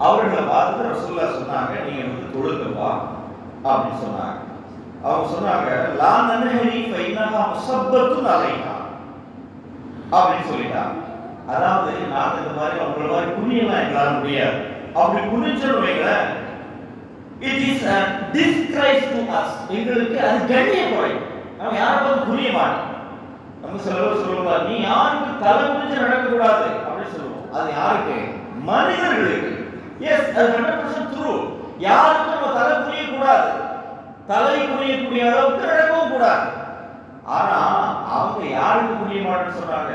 அவர்களை பார்த்து ரசூலுல்லாஹ் சொன்னாங்க, நீங்க வந்து தொழுங்கப்பா அப்படின்னு சொன்னாங்க. அவங்க சொன்னாங்க, லா நன்ஹரி ஃபைனஹா முஸப்பத்துன் அலைஹா அப்படின்னு சொல்லிட்டாங்க. அதாவது நாங்க இந்த மாதிரி அவங்கள மாதிரி புண்ணியெல்லாம் எங்களால முடியாது, அப்படி புண்ணியன்னு வைங்களேன், it is a disgrace to us, எங்களுக்கு அது கண்ணிய குறை. நம்ம யாருக்கும் புரிய மாட்டோம். நம்ம சிலர் சொல்லுவாங்க, நீ யாருக்கு தலை குனிஞ்சு நடக்கக்கூடாது அப்படின்னு சொல்லுவோம். அது யாருக்கு? மனிதர்களுக்கு. எஸ், அது 100% ட்ரூ. யாருக்கும் நம்ம தலை குனிய கூடாது, தலை குனியக்கூடிய அளவுக்கு நடக்கவும் கூடாது. ஆனா அவங்க யாருக்கு புரிய மாட்டோம்னு சொன்னாங்க?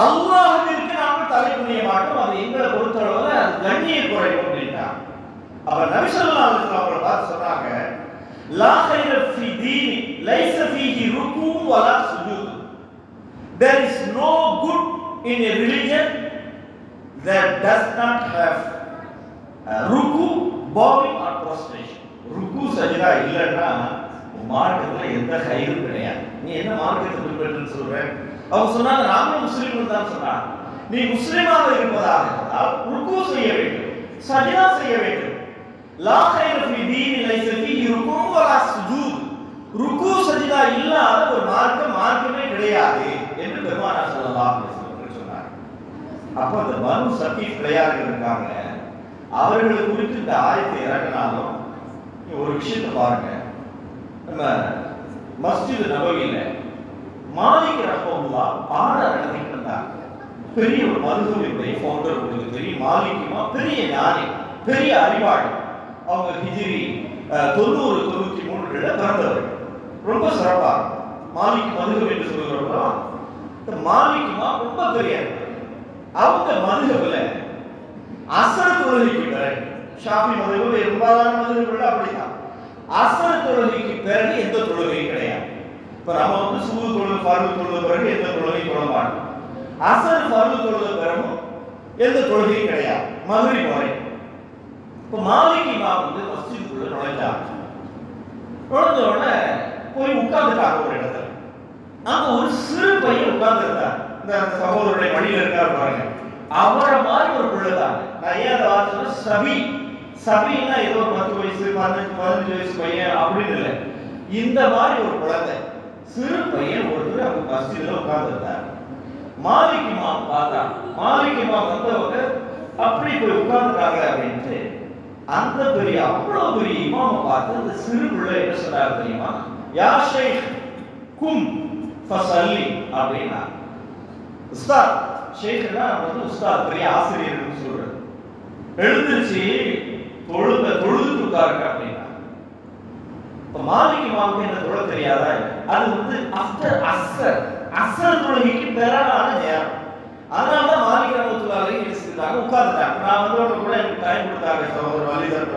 அல்லாஹ்விற்கு நாம தலை குனிய மாட்டோம், அது எங்களை பொறுத்தளவுல அது கண்ணிய குறைவு அப்படின்ட்டாங்க. அப்ப நபி ஸல்லல்லாஹு அலைஹி வஸல்லம் அவர்கள் பார்த்து சொன்னாங்க, லா கைர ஃபீ தீனி லைஸ ஃபீஹி ருக்கு வலா சுஜூத். There is no good in a religion that does not have ruku, bowing or prostration. ருக்கு சஜ்தா இல்லன்னா மார்க்கத்துல எந்த கைரும் கிடையாது. நீ என்ன மார்க்கத்தை பின்பற்றுன்னு சொல்ற? அவங்க சொன்னாங்க, நாங்களும் முஸ்லிம்கள் தான் சொன்னாங்க. நீ முஸ்லிமாக இருப்பதாக இருந்தால் ருக்கு செய்ய வேண்டும், சஜ்தா செய்ய வேண்டும். லா கைர ஃபீ தீனி லைஸ ஃபீஹி ருக்கு வலா சுஜூத். ருக்கு சஜ்தா இல்லாத ஒரு மார்க்கமே கிடையாது என்று பெருமானார் ஸல்லல்லாஹு அலைஹி வஸல்லம் சொன்னார். அப்ப அந்த பனு சகீஃப் பிள்ளையார்கள் இருக்காங்க, அவர்கள் குறித்து இந்த ஆயத்தை இறங்கினாலும் ஒரு விஷயத்தை பாருங்க. நம்ம மஸ்ஜித் நபவியில மாலிக் ரஹ்மத்துல்லாஹ் பாடம் நடத்திட்டு இருந்தாங்க. பெரிய ஒரு மதுஹபினுடைய ஃபவுண்டர் உங்களுக்கு தெரியும். மாலிக் இமாம் பெரிய ஞானி, பெரிய அறிவாளி. அவங்க ஹிஜ்ரி 90-93 பிறந்தவர். ரொம்ப சிறப்பா மாலிக் மதுஹப் என்று சொல்லுகிறோம். மாலிக் இமாம் ரொம்ப பெரிய அவங்க மதுஹப்ல அஸ்ர் தொழுகைக்கு பிறகு, ஷாஃபி மதுஹப் பெரும்பாலான மதுஹப்ல அப்படிதான், அஸ்ர் தொழுகைக்கு பிறகு எந்த தொழுகையும் கிடையாது. இப்ப நம்ம வந்து சுபஹ் தொழுகை, ஃபர்து தொழுகை பிறகு எந்த தொழுகையும் தொழ மாட்டோம். அஸ்ர் ஃபர்து தொழுகை பிறகு எந்த தொழுகையும் கிடையாது, மக்ரிப் வரை. இப்ப மாலிக் இமாம் வந்து மஸ்ஜிதுக்குள்ள நுழைஞ்சாங்க. நுழைஞ்ச உடனே போய் உட்கார்ந்துட்டாங்க ஒரு இடத்துல. அங்க ஒரு சிறு பையன் உட்கார்ந்து இருந்தார். இந்த சகோதரருடைய வழியில இருக்காரு பாருங்க, அவரை மாதிரி ஒரு பிள்ளை தான். நான் ஏன் அதை வாசிச்சேன்னா, சபி சபின்னா ஏதோ 10 வயசு 15 வயசு பையன் அப்படின்னு இல்லை, இந்த மாதிரி ஒரு குழந்தை சிறு பையன் ஒருத்தர் அவங்க மஸ்ஜிதுல உட்கார்ந்து இருந்தார். மாலிக் இமாம் பார்த்தா, மாலிக் இமாம் வந்தவங்க அப்படி போய் உட்கார்ந்துட்டாங்க அப்படின்ட்டு அந்த பெரிய அவ்வளவு பெரிய இமாமை பார்த்து அந்த சிறு பிள்ளை என்ன சொன்னார் தெரியுமா? யா ஷைக் கும் ஃபஸல்லி அப்படின்னா. உஸ்தாத், ஷேக்னா வந்து உஸ்தாத், பெரிய ஆசிரியர்னு சொல்றது. எழுந்திருச்சு தொழுது உட்காருங்க அப்படின்னா. இப்ப மாலிக் இமாமுக்கு என்ன தொழ தெரியாதா? அது வந்து அஸ்ர் தொழுகைக்கு பிறகான நேரம். அதனாலதான் மாலிக் ரஹ்மத்துல்லாஹி அலைஹி வஸல்லம் உட்கார்ந்துட்டாங்க. நான் வந்து கூட எனக்கு டைம் கொடுத்தாங்க, சகோதரர் வலிதர்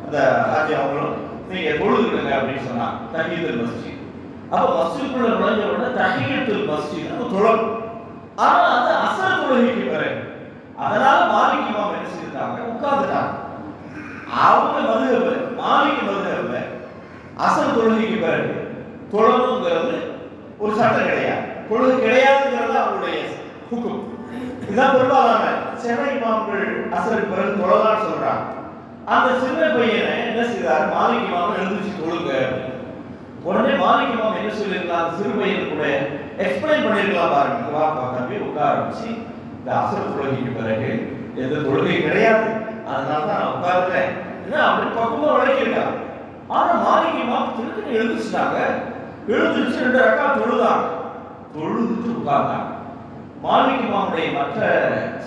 அந்த ஹாஜி அவங்களும், நீங்க தொழுதுங்க அப்படின்னு சொன்னாங்க. தஹியத்துல் மஸ்ஜித். அப்ப மஸ்ஜிதுக்குள்ள நுழைஞ்ச உடனே தஹியத்துல் மஸ்ஜித் நம்ம தொழணும். ஆனா அது அஸ்ர் தொழுகைக்கு பிறகு. அதனால மாலிக் இமாம் என்ன செஞ்சாங்க? உட்கார்ந்துட்டாங்க. அவங்க மதுஹப்ல, மாலிக் மதுஹப்ல அஸ்ர் தொழுகைக்கு பிறகு தொழணுங்கிறது ஒரு சட்டம் கிடையாது, தொழுகை கிடையாதுங்கிறது அவங்களுடைய ஹுக்கும். இதுதான் பெரும்பாலான சில இமாம்கள் அஸ்ருக்கு பிறகு தொழலாம்னு சொல்றாங்க. அந்த சின்ன பையனை என்ன செய்தார்? மாலிக் இமாம் எழுந்திருச்சு தொழுங்க. உடனே மாலிக் இமாம் என்ன சொல்லியிருக்கலாம்? அந்த சிறு பையன் கூட எக்ஸ்பிளைன் பண்ணிருக்கலாம் பாருங்க. வாப்பா தம்பி உட்கார ஆரம்பிச்சு, இந்த அஸ்ர் தொழுகைக்கு பிறகு எந்த தொழுகை கிடையாது, அதனாலதான் நான் உட்கார்றேன் அப்படி பக்குவமா விளக்கியிருக்காங்க. ஆனா மாலிக் இமாம் திருப்பி எழுந்திருச்சுட்டாங்க. எழுந்திருச்சு 2 ரக்காத் தொழுதாங்க. தொழுதுட்டு உட்கார்ந்தாங்க. மாலிக் இமாமுடைய மற்ற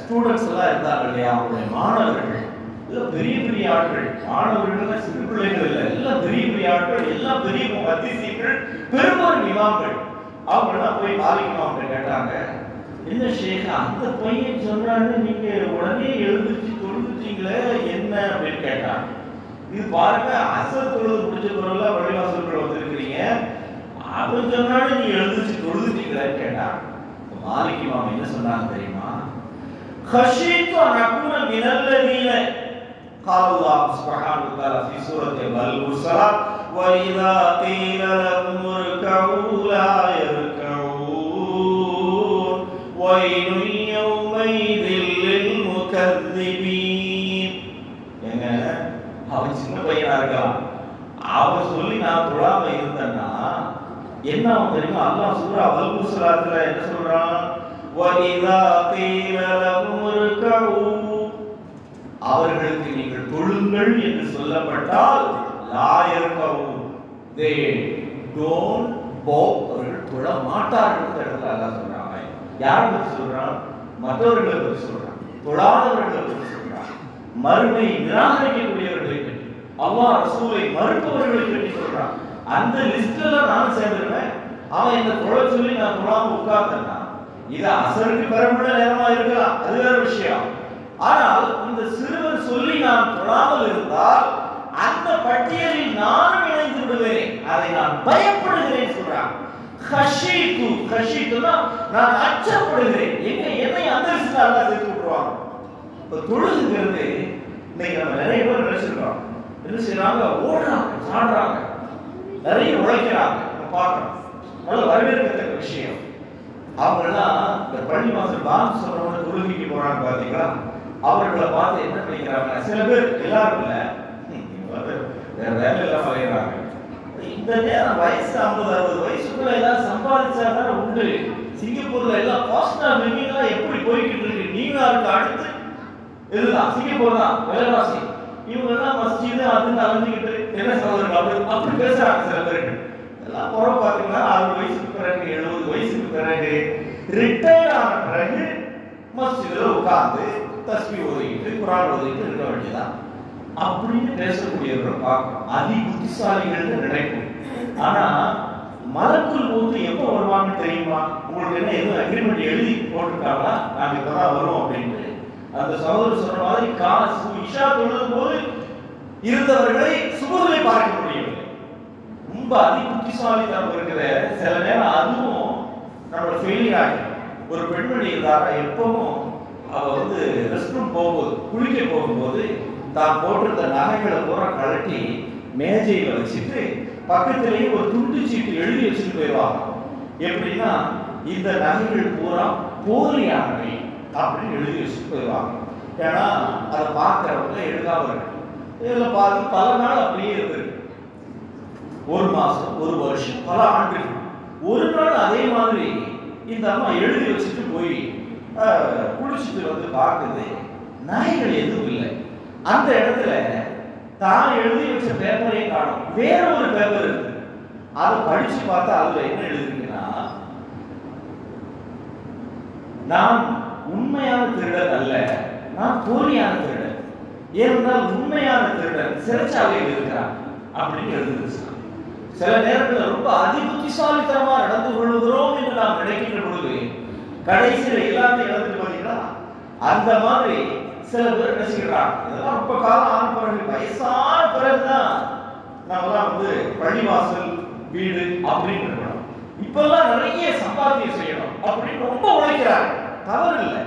ஸ்டூடெண்ட்ஸ் எல்லாம் இருந்தாங்க இல்லையா, அவங்களுடைய மாணவர்கள் எல்லாம் பெரிய பெரிய ஆட்கள். மாணவர்கள் சிறு பிள்ளைகள் இல்லை, எல்லாம் பெரிய பெரிய ஆட்கள், எல்லாம் பெரிய ஹதீஸ்கள், பெரும்பாலும் இமாம்கள். அவங்க எல்லாம் போய் மாலிக் இமாமுடைய கேட்டாங்க, என்ன ஷேக் அந்த பையன் சொல்றான்னு நீங்க உடனே எழுந்திருச்சு தொழுதுட்டீங்களே என்ன அப்படின்னு கேட்டாங்க. இது பாருங்க, அசர் தொழுது முடிச்ச பிறகு வழிவாசல்கள் வந்திருக்கிறீங்க, அவன் சொன்னாலும் நீங்க எழுந்திருச்சு தொழுதுட்டீங்களேன்னு கேட்டாங்க. மாலிக் இமாம் என்ன சொன்னாங்க தெரியுமா? خشيت أن أكون من الذين قال الله سبحانه وتعالى في سورة المرسلات وإذا قيل لهم اركعوا لا يركعون ويل يومئذ للمكذبين. என்ன அவன் சின்ன பையனா இருக்கான், அவன் சொல்லி நான் தொழாம இருந்தேன்னா என்ன அவன் தெரியுமா? அல்லாஹ் சூரா அல்-முர்சலாத்ல என்ன சொல்றான்? وَإِذَا قِيلَ لَهُمُ ارْكَعُوا அவர்களுக்கு நீங்கள் தொழுங்கள் என்று சொல்லப்பட்டால் லா யர்கூன் they don't bow, அவர்கள் தொழ மாட்டார்கள் என்று அல்லாஹ் சொல்றாங்க. யாரை பற்றி சொல்றான்? மற்றவர்களை பற்றி சொல்றான், தொழாதவர்களை பற்றி சொல்றான், மறுமை நிராகரிக்கக்கூடியவர்களை பற்றி, அல்லாஹ் ரசூலை மறுப்பவர்களை பற்றி சொல்றான். அந்த லிஸ்ட்ல நான் சேர்ந்துருவேன். அவன் என்ன தொழ சொல்லி நான் தொழாம உட்கார்ந்தேன்னா இது அசருக்கு பெறமுள்ள நேரமா இருக்கலாம், அது வேற விஷயம். ஆனால் இந்த சிறுவர் சொல்லி நான் தொழாமல் இருந்தால் அந்த பட்டியலில் நானும் இணைந்து விடுவேன், அதை நான் பயப்படுகிறேன் சொல்றான். கஷீத்துனா நான் அச்சப்படுகிறேன், என்னை அந்த லிஸ்ட்ல அல்லாஹ் சேர்த்து விட்டுருவாங்க. இப்ப தொழுதுங்கிறது இன்னைக்கு நம்ம நிறைய பேர் நினைச்சிருக்கோம், என்ன செய்யறாங்க? ஓடுறாங்க, சாடுறாங்க, நிறைய உழைக்கிறாங்க, பார்க்கணும். நல்ல வரவேற்கத்தக்க விஷயம். அவங்கெல்லாம் இந்த பள்ளி மாசம் பாங்கு சொல்றவங்க தொழுகைக்கு போறாங்க பாத்தீங்களா? அவர்களை பார்த்து என்ன பண்ணிக்கிறாங்க? சில பேர், எல்லாரும் இல்ல, வேற வேலை எல்லாம் வரைகிறாங்க. இந்த நேரம் வயசு 50-60 வயசுக்குள்ள எல்லாம் சம்பாதிச்சாதான் உண்டு. சிங்கப்பூர்ல எல்லாம் காஸ்ட் ஆஃப் லிவிங் எல்லாம் எப்படி போய்கிட்டு இருக்கு? நியூயார்க்கு அடுத்து இதுதான் சிங்கப்பூர் தான் விலைவாசி. இவங்க எல்லாம் மஸ்ஜிது அதுன்னு அலைஞ்சுக்கிட்டு என்ன சகோதரர்கள் அப்படி பேசுறாங்க. சில பேருக்கு எல்லாம் குறவு பார்த்தீங்கன்னா 60 வயசுக்கு பிறகு 70 வயசுக்கு பிறகு ரிட்டையர் ஆன பிறகு மஸ்ஜிதில் உட்கார்ந்து தஸ்பீ ஓதிக்கிட்டு குர்ஆன் ஓதிக்கிட்டு இருக்க வேண்டியதான் அப்படின்னு பேசக்கூடியவர்கள் பார்க்கணும். அதி புத்திசாலிகள்னு நினைக்கும். ஆனா மலக்குள் மௌத் எப்போ வருவாங்கன்னு தெரியுமா? உங்களுக்கு என்ன எதுவும் அக்ரிமெண்ட் எழுதி போட்டுருக்காங்களா? நாங்க இப்பதான் வரும் அப்படின்ட்டு. அந்த சகோதரர் சொன்ன மாதிரி காசு இஷா தொழுதும் போது இருந்தவர்களை சுபுகளை பார்க்க முடியவில்லை. ரொம்ப அதி புத்திசாலித்தனம் இருக்கிற சில நேரம் அதுவும் நம்மளோட ஃபெயிலியர் ஆகும். ஒரு பெண்மணி இருந்தாரா, எப்பவும் அவ ரெஸ்ட் ரூம் போகும்போது குளிக்க போகும்போது தான் போட்டிருந்த நகைகளை பூரா கழட்டி மேஜையில வச்சுட்டு பக்கத்திலேயே ஒரு துண்டு சீட்டு எழுதி வச்சுட்டு போயிடுவாங்க. எப்படின்னா இந்த நகைகள் பூரா போலியானவை அப்படின்னு எழுதி வச்சுட்டு போயிடுவாங்க. ஏன்னா அதை பார்க்கறவங்க எழுதாம இருக்கு. இதில் பார்த்து பல நாள் அப்படியே இருக்கு. ஒரு மாசம், ஒரு வருஷம், பல ஆண்டுகள். ஒரு நாள் அதே மாதிரி இந்த அம்மா எழுதி வச்சுட்டு போய் குளிச்சுட்டு பார்க்குது, நகைகள் எதுவும் இல்லை. அந்த இடத்துல தான் எழுதி வச்ச பேப்பரை காணும், வேற ஒரு பேப்பர் இருக்கு. அதை படிச்சு பார்த்தா அதுல என்ன எழுதிருக்குன்னா, நான் உண்மையான திருடன் அல்ல, நான் போலியான திருடன். ஏனென்றால் உண்மையான திருடன் சிறைச்சாலையில் இருக்கிறான் அப்படின்னு எழுதிருச்சு. சில நேரத்தில் ரொம்ப அதிபுத்திசாலித்தனமா நடந்து கொள்ளுகிறோம் என்று நாம் நினைக்கின்ற பொழுது கடைசியில் எல்லாமே இழந்துட்டு பார்த்தீங்களா? அந்த மாதிரி சில பேர் என்ன செய்யறாங்க, இதெல்லாம் ரொம்ப காலம் ஆன பிறகு, வயசான பிறகுதான் நம்மலாம் பள்ளிவாசல் வீடு அப்படின்னு இருக்கணும், இப்பெல்லாம் நிறைய சம்பாத்தியம் செய்யணும் அப்படின்னு ரொம்ப உழைக்கிறாங்க. தவறு இல்லை.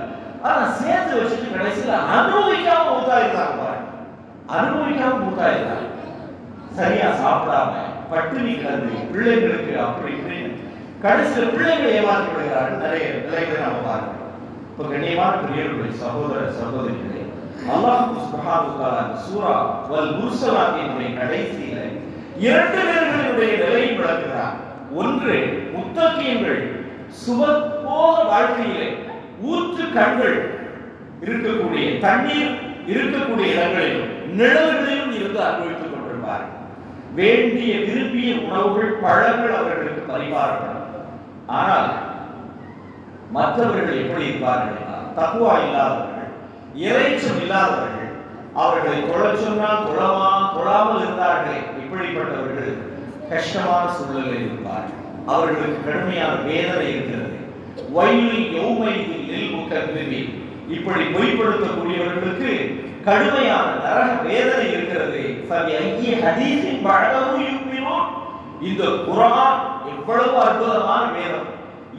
ஆனா சேர்த்து வச்சுட்டு கடைசியில அனுபவிக்காம மூத்தாயிருந்தாங்க பாருங்க. அனுபவிக்காம மூத்தாயிருந்தாங்க. சரியா சாப்பிடாம பட்டினி கிடந்து பிள்ளைங்களுக்கு அப்படி இப்படின்னு கடைசியில பிள்ளைகளை ஏமாற்றி விடுகிறார்கள். நிறைய நிலைகளை நம்ம பார்க்கிறோம். இப்ப கண்ணியமான பெரியவர்களே, சகோதர சகோதரிகளே, அல்லாஹ் சுப்ஹானஹு வ தஆலா சூரா வல் முர்சலாத்தினுடைய கடைசியில இரண்டு பேர்களுடைய நிலையை விளக்குகிறார். ஒன்று, முத்தகீன்கள் சுபபோக வாழ்க்கையிலே ஊற்று கண்கள் இருக்கக்கூடிய, தண்ணீர் இருக்கக்கூடிய இடங்களிலும் நிழல்களிலும் இருந்து அனுபவித்துக் கொண்டிருப்பார்கள். வேண்டிய விரும்பிய உணவுகள், பழங்கள் அவர்களுக்கு பரிமாறப்படும். ஆனால் மற்றவர்கள் எப்படி இருப்பார்கள்? தக்வா இல்லாதவர்கள், இறைச்சம் இல்லாதவர்கள், அவர்களை தொழச் சொன்னால் தொழாமல் இருந்தார்களே, இப்படிப்பட்டவர்கள் கஷ்டமான சூழலில் இருப்பார்கள். அவர்களுக்கு கடுமையான வேதனை இருக்கிறது. வயலில் யௌமைதில் முகத்திவி, இப்படி பொய்ப்படுத்தக்கூடியவர்களுக்கு கடுமையான நரக வேதனை இருக்கிறது. இந்த குர்ஆன் எவ்வளவு அற்புதமான வேதம்,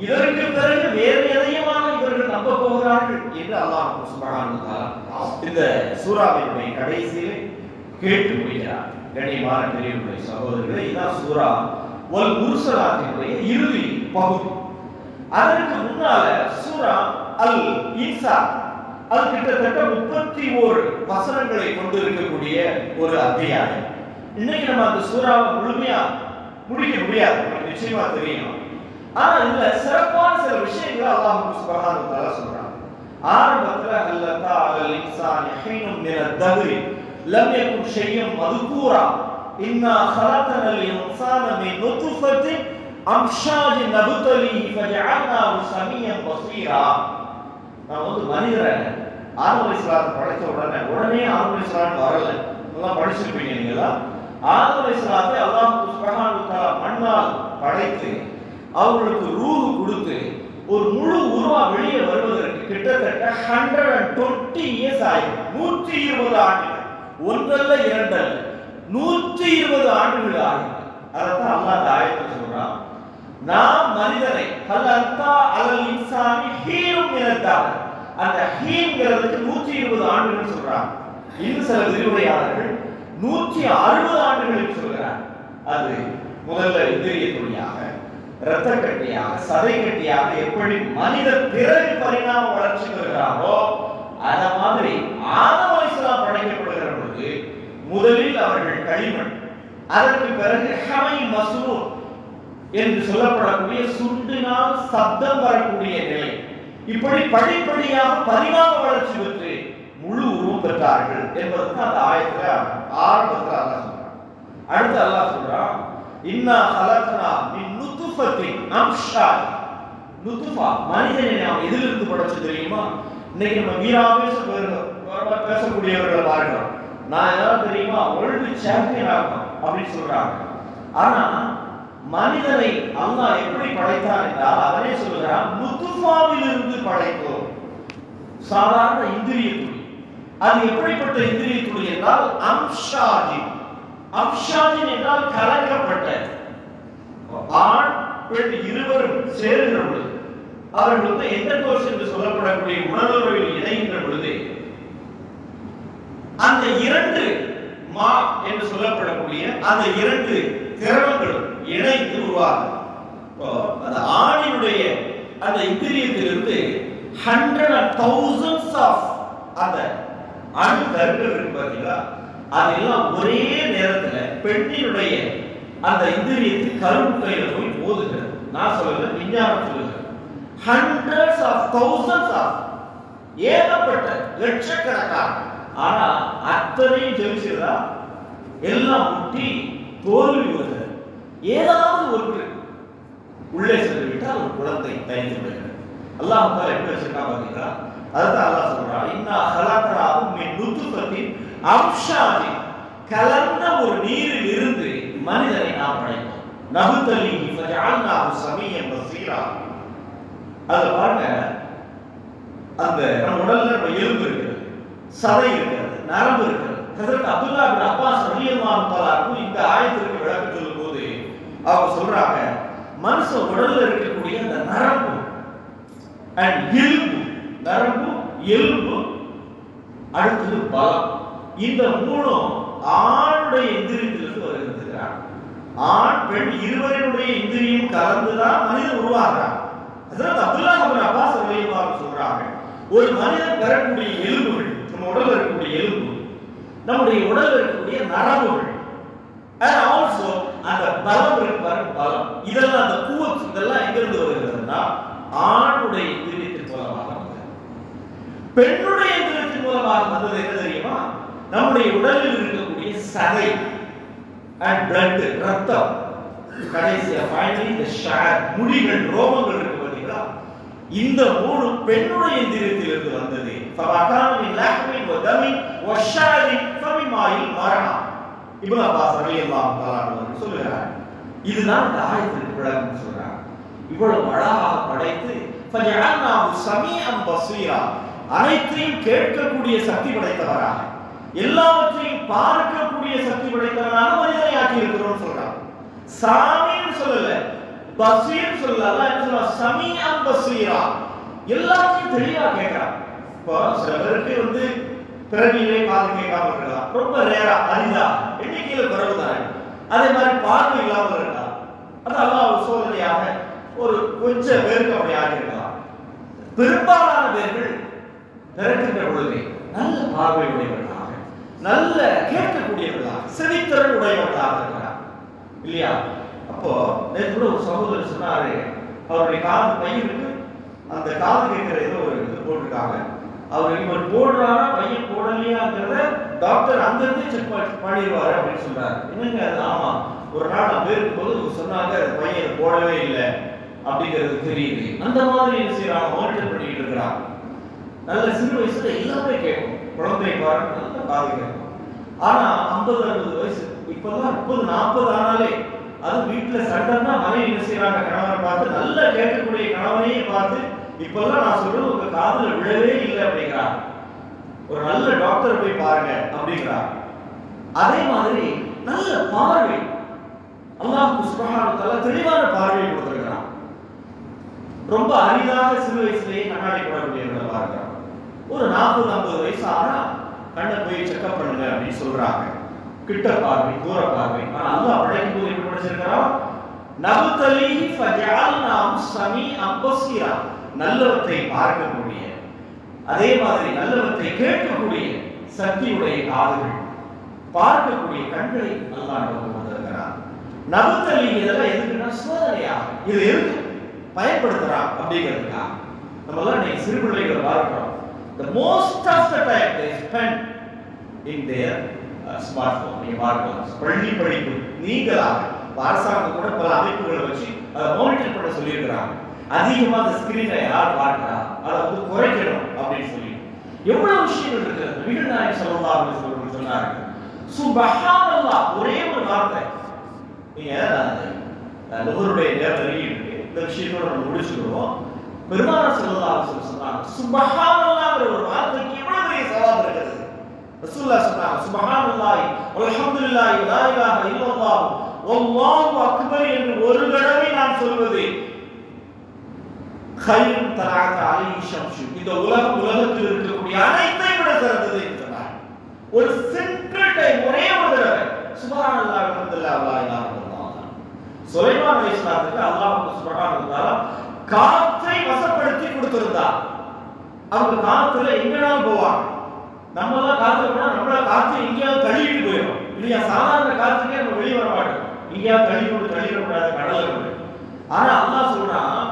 இதற்கு பிறகு வேறு எதையுமாக இவர்கள் நம்ப போகிறார்கள் என்று அல்லாஹ் சுப்ஹானஹு வ தஆலா இந்த சூராவினுடைய கடைசியிலே கேட்டு முடிக்கிறார். கண்ணியமான பெரியவர்களே, சகோதரர்களே, இதான் சூரா வல் முர்சலாத்தினுடைய இறுதி பகுதி. அதற்கு முன்னால சூரா அல் இன்சான், அது கிட்டத்தட்ட 31 வசனங்களை கொண்டிருக்கக்கூடிய ஒரு அத்தியாயம். இன்னைக்கு நம்ம அந்த சூறாவை முழுமையா முடிக்க முடியாது, உங்களுக்கு நிச்சயமா தெரியும். ஆனா இதுல சிறப்பான சில விஷயங்களை அல்லாஹ் சுப்ஹானஹு வ தஆலா சொல்றான். ஆரம்பத்துல அல்லதா அல் இன்சான் ஹீனும் மின தஹ்ரி லம் யகுன் ஷையன் மذ்கூரா இன்னா خلقنا الانسان من نطفة அம்ஷாஜ் நபுதலிஹி ஃபஜஅல்னாஹு சமியன் பஸீரா. நான் வந்து மனிதரை ஆதம் அலைஹிஸ்ஸலாம் படைத்த உடனே ஆதம் அலைஹிஸ்ஸலாம் வரல, எல்லாம் படிச்சிருப்பீங்க நீங்களா. ஆதம் அலைஹிஸ்ஸலாத்தை அல்லாஹ் சுப்ஹானஹு வ தஆலா மண்ணால் படைத்து அவங்களுக்கு ரூஹ் கொடுத்து ஒரு முழு உருவா வெளியே வருவதற்கு கிட்டத்தட்ட 120 இயர்ஸ் ஆயிடும். 120 ஆண்டுகள், ஒன்றல்ல இரண்டல்ல, 120 ஆண்டுகள் ஆகும். அதான் அல்லாஹ் ஆயத்தில் சொல்றான், நாம் மனிதனை ஹலகா அலல் இன்சானி ஹீனும் மினத்தார், அந்த ஹீன்ங்கிறதுக்கு 120 ஆண்டுகள் சொல்றாங்க. இன்னும் சில விரிவுரையாளர்கள் 160 ஆண்டுகள் சொல்கிறார். அது முதல்ல இந்திரிய துளியாக, இரத்த கட்டியாக, சதை கட்டியாக எப்படி மனிதர் பிறகு பரிணாம வளர்ச்சி பெறுகிறாரோ அத மாதிரி ஆதம் அலைஹிஸ்ஸலாம் படைக்கப்படுகிற பொழுது முதலில் அவர்கள் களிமண், அதற்கு பிறகு ஹமை மஸ்ரூர் என்று சொல்லப்படக்கூடிய சுண்டினால் சப்தம் வரக்கூடிய நிலை, இப்படி படிப்படியாக பரிணாம வளர்ச்சி பெற்று முழு உருவம் பெற்றார்கள் என்பதற்கு அந்த ஆயத்துல ஆரம்பத்தில் அல்லாஹ் சொல்றான். அடுத்து அல்லாஹ் சொல்றான், இன்னா ஹலக்னா மின் நுத்ஃபத்தின் அம்ஷாஜ். நுத்ஃபா மனிதனை நாம் எதிலிருந்து படைச்சு தெரியுமா? இன்னைக்கு நம்ம வீராவேச பேசக்கூடியவர்களை பார்க்கிறோம். நான் ஏதாவது தெரியுமா, வேர்ல்டு சாம்பியன் ஆகும் அப்படின்னு சொல்றாங்க. ஆனா மனிதனை அல்லாஹ் எப்படி படைத்தான் என்றால் அவனே சொல்கிறான், நுத்ஃபாவில் இருந்து படைத்தோம். சாதாரண இந்திரிய துளி. அது எப்படிப்பட்ட இந்திரிய துளி என்றால் அம்ஷாஜி. அம்ஷாஜி என்றால் கலக்கப்பட்ட. ஆண் பெண் இருவரும் சேருகிற பொழுது அவர்களுக்கு என்டர்கோர்ஸ் என்று சொல்லப்படக்கூடிய உணர்வுகளில் இணைகின்ற பொழுது அந்த இரண்டு மா என்று சொல்லப்படக்கூடிய அந்த இரண்டு திரவங்களும் இணைந்து உருவாகும். அந்த ஆணினுடைய அந்த இந்திரியத்திலிருந்து 100 and thousands ஆஃப் அந்த அணு கருக்கள் இருக்கு பாத்தீங்களா, அதெல்லாம் ஒரே நேரத்துல பெண்ணினுடைய அந்த இந்திரியத்துக்கு கருமுட்டையில போய் மோதுகிறது. நான் சொல்லல, விஞ்ஞானம் சொல்லுகிறது. hundreds of thousands of, ஏகப்பட்ட லட்சக்கணக்கான. ஆனா அத்தனையும் தெரிஞ்சதா எல்லாம் முட்டி தோல்வி வருகிறது. ஏதாவது ஒன்று உள்ளே சென்று விட்டால் ஒரு குழந்தை தயந்து விடுகிறது. அல்லாஹ் தஆலா எப்படி வச்சிருக்கா பாத்தீங்களா? அதுதான் அல்லாஹ் சொல்றான், இன்னா ஹலக்னாஹு மின் நுத்ஃபத்தின் அம்ஷாஜி, கலந்த ஒரு நீரில் இருந்து மனிதனை நாம் படைத்தோம். நபுதலிஹி ஃபஜஅல்னாஹு சமியன் பஸீரா. அது பாருங்க, அந்த நம்ம உடல்ல நம்ம எலும்பு இருக்கிறது, சதை இருக்கிறது, நரம்பு இருக்கிறது. ஹஜ்ரத் அப்துல்லா இப்னு அப்பாஸ் ரலியல்லாஹு தஆலா இந்த ஆயத்திற்கு விளக்கம் சொல்லும்போது அவங்க சொல்றாங்க, மனுஷ உடல்ல இருக்கக்கூடிய அந்த நரம்பு அண்ட் எலும்பு, நரம்பு எலும்பு அடுத்தது பலம், இந்த மூணும் ஆணுடைய இந்திரியத்திலிருந்து வருகிறார். ஆண் பெண் இருவருடைய இந்திரியம் கலந்துதான் மனிதன் உருவாகிறார். ஹஜ்ரத் அப்துல்லா இப்னு அப்பாஸ் ரலியல்லாஹு சொல்றாங்க, ஒரு மனிதன் பெறக்கூடிய எலும்புகள், நம்ம உடல்ல இருக்கக்கூடிய எலும்பு, நம்முடைய உடல்ல இருக்கக்கூடிய நரம்புகள், and also அந்த பலம் இருப்பாரு, பலம், இதெல்லாம் அந்த கூவத், இதெல்லாம் எங்க இருந்து வருகிறதுன்னா ஆணுடைய இந்திரியத்தின் மூலமாக வந்தது. பெண்ணுடைய இந்திரியத்தின் மூலமாக வந்தது என்ன தெரியுமா? நம்முடைய உடலில் இருக்கக்கூடிய சதை and blood, ரத்தம், கடைசியா finally the share, முடிகள், ரோமங்கள் இருக்கு பாத்தீங்களா, இந்த மூணு பெண்ணுடைய இந்திரியத்திலிருந்து வந்தது. ஃபவகாமின் லஹ்மின் வதமின் வஷாரின் ஃபமிமாயில் மரணா. இப்னு அப்பாஸ் ரலியல்லாஹு தஆலா அவர்கள் சொல்றார். இதுதான் இந்த ஆயத்திற்கு விளக்கம் சொல்றார். இவ்வளவு அழகாக படைத்து ஃபஜஅல்னாஹு ஸமீஅன் பஸீரா, அனைத்தையும் கேட்கக்கூடிய சக்தி படைத்தவராக, எல்லாவற்றையும் பார்க்கக்கூடிய சக்தி படைத்தவராக மனிதனை ஆக்கி இருக்கிறோம் சொல்றார். சாமின்னு சொல்லல, பஸீர் சொல்லல, அல்லாஹ் என்ன சொல்றார்? ஸமீஅன் பஸீரா, எல்லாத்தையும் தெளிவா கேட்கிறார். இப்போ சில பேருக்கு பிறவியிலே காது கேட்காம இருக்கலாம், ரொம்ப ரேரா, அரிதா, எண்ணிக்கையில குறைவுதான். அதே மாதிரி பார்வை இல்லாமல் இருக்கலாம், அது அல்லாஹ் சோதனையாக ஒரு கொஞ்சம் பேருக்கு அப்படி ஆகியிருக்கலாம். பெரும்பாலான பேர்கள் பிறக்கின்ற பொழுது நல்ல பார்வை உடையவர்களாக, நல்ல கேட்கக்கூடியவர்களாக, செவித்திறன் உடையவர்களாக இருக்கிறார் இல்லையா? அப்போ நேற்று கூட ஒரு சகோதரர் சொன்னாரு, அவருடைய காது பையனுக்கு அந்த காது கேட்கிற ஏதோ ஒரு இது போட்டிருக்காங்க, அவர் இவர் போடுறாரா பையன் போடலையாங்கிறத டாக்டர் அங்கிருந்து செக் பண்ணிடுவாரு அப்படின்னு சொல்றாரு. என்னங்க அது? ஆமா, ஒரு நாள் நான் போயிருக்கும்போது சொன்னாங்க பையன் போடவே இல்லை அப்படிங்கிறது தெரியுது. அந்த மாதிரி என்ன செய்யறாங்க? மானிட்டர் பண்ணிட்டு இருக்கிறாங்க. நல்ல சிறு வயசுல எல்லாமே கேட்கும், குழந்தை பாருங்க நல்ல காது கேட்கும். ஆனா 50-60 வயசு, இப்பதான் 30-40 ஆனாலே அது வீட்டுல சண்டன்னா மனைவி என்ன செய்யறாங்க? கணவனை பார்த்து, நல்ல கேட்கக்கூடிய கணவனையே பார்த்து, இப்பெல்லாம் நான் சொல்றது உங்க காதுல விழவே இல்லை அப்படிங்கிறார். ஒரு நல்ல டாக்டர் போய் பாருங்க அப்படிங்கிறார். அதே மாதிரி நல்ல பார்வை, அல்லாஹ் சுப்ஹானஹு வ தஆலா தெளிவான பார்வையை கொடுத்திருக்கிறான். ரொம்ப அரிதாக சிறு வயசுலேயே கண்ணாடி போடக்கூடியவங்களை பார்க்கிறாங்க. ஒரு 40-50 வயசு ஆனா கண்ணை போய் செக்அப் பண்ணுங்க அப்படின்னு சொல்றாங்க. கிட்ட பார்வை, தூர பார்வை. ஆனா அல்லாஹ் படைக்கும் போது எப்படி படிச்சிருக்கிறான்? நபுதலிஹி ஃபஜஅல்னாஹு ஸமீஅன் பஸீரா, நல்லவற்றை பார்க்கக்கூடிய, அதே மாதிரி நல்லவற்றை கேட்கக்கூடிய சக்தியுடைய காதுகள், பார்க்கக்கூடிய கண்களை அல்லாஹ் நமக்கு வந்திருக்கிறான். நபுதலி இதெல்லாம் எதுக்குன்னா சோதனையா, இது எதுக்கு பயன்படுத்துறான் அப்படிங்கிறதுக்கா. நம்ம எல்லாம் நீங்க சிறு பிள்ளைகளை பார்க்கிறோம், the most of the time they spend in their smartphone. நீங்க பார்க்கலாம் பள்ளி படிப்பு நீங்களாக அரசாங்கம் கூட பல அமைப்புகளை வச்சு அதை மானிட்டர் பண்ண சொல்லியிருக்கிறாங்க. அதிகமா அந்த ஸ்கிரீனை யார் பார்க்கிறா அதை குறைக்கணும் அப்படின்னு சொல்லி எவ்வளவு விஷயங்கள் இருக்கு. நபிகள் நாயகம் ஸல்லல்லாஹு அலைஹி வஸல்லம் சொன்னாங்க, சுப்ஹானல்லாஹ், ஒரே ஒரு வார்த்தை. நீங்க லுஹருடைய நேரம் நெருங்கிட்டு இந்த விஷயத்தோட நம்ம முடிச்சுடுவோம். பெருமானார் ஸல்லல்லாஹு அலைஹி வஸல்லம் சொன்னாங்க, சுப்ஹானல்லாஹ்ங்கிற ஒரு வார்த்தைக்கு எவ்வளவு பெரிய சவாப் இருக்குது. ரசூலுல்லாஹ் சொன்னாங்க, சுப்ஹானல்லாஹி வல்ஹம்துலில்லாஹி லா இலாஹ இல்லல்லாஹ் வல்லாஹு அக்பர் என்று ஒரு தடவை நான் சொல்வது கைரும் தராத அலைஹி ஷம்ஷு, இந்த உலகத்தில் இருக்கக்கூடிய அனைத்தை விட சிறந்தது என்று சொன்னார். ஒரு சிங்கிள் டைம், ஒரே ஒரு தடவை சுப்ஹானல்லாஹி வல்ஹம்துலில்லாஹி லா இலாஹ இல்லல்லாஹ். சுலைமான் அலைஹிஸ்ஸலாத்துக்கு அல்லாஹ் சுப்ஹானஹு வ தஆலா காற்றை வசப்படுத்தி கொடுத்திருந்தார். அவங்க காத்துல எங்கனாலும் போவாங்க. நம்ம எல்லாம் காத்துல போனா நம்மள காற்று எங்கேயாவது தள்ளிட்டு போயிடும் இல்லையா? சாதாரண காற்றுக்கே நம்ம வெளியே வர மாட்டோம், எங்கேயாவது தள்ளிடக்கூடாது கடல்ல. ஆனா அல்லாஹ் சொல்றான்,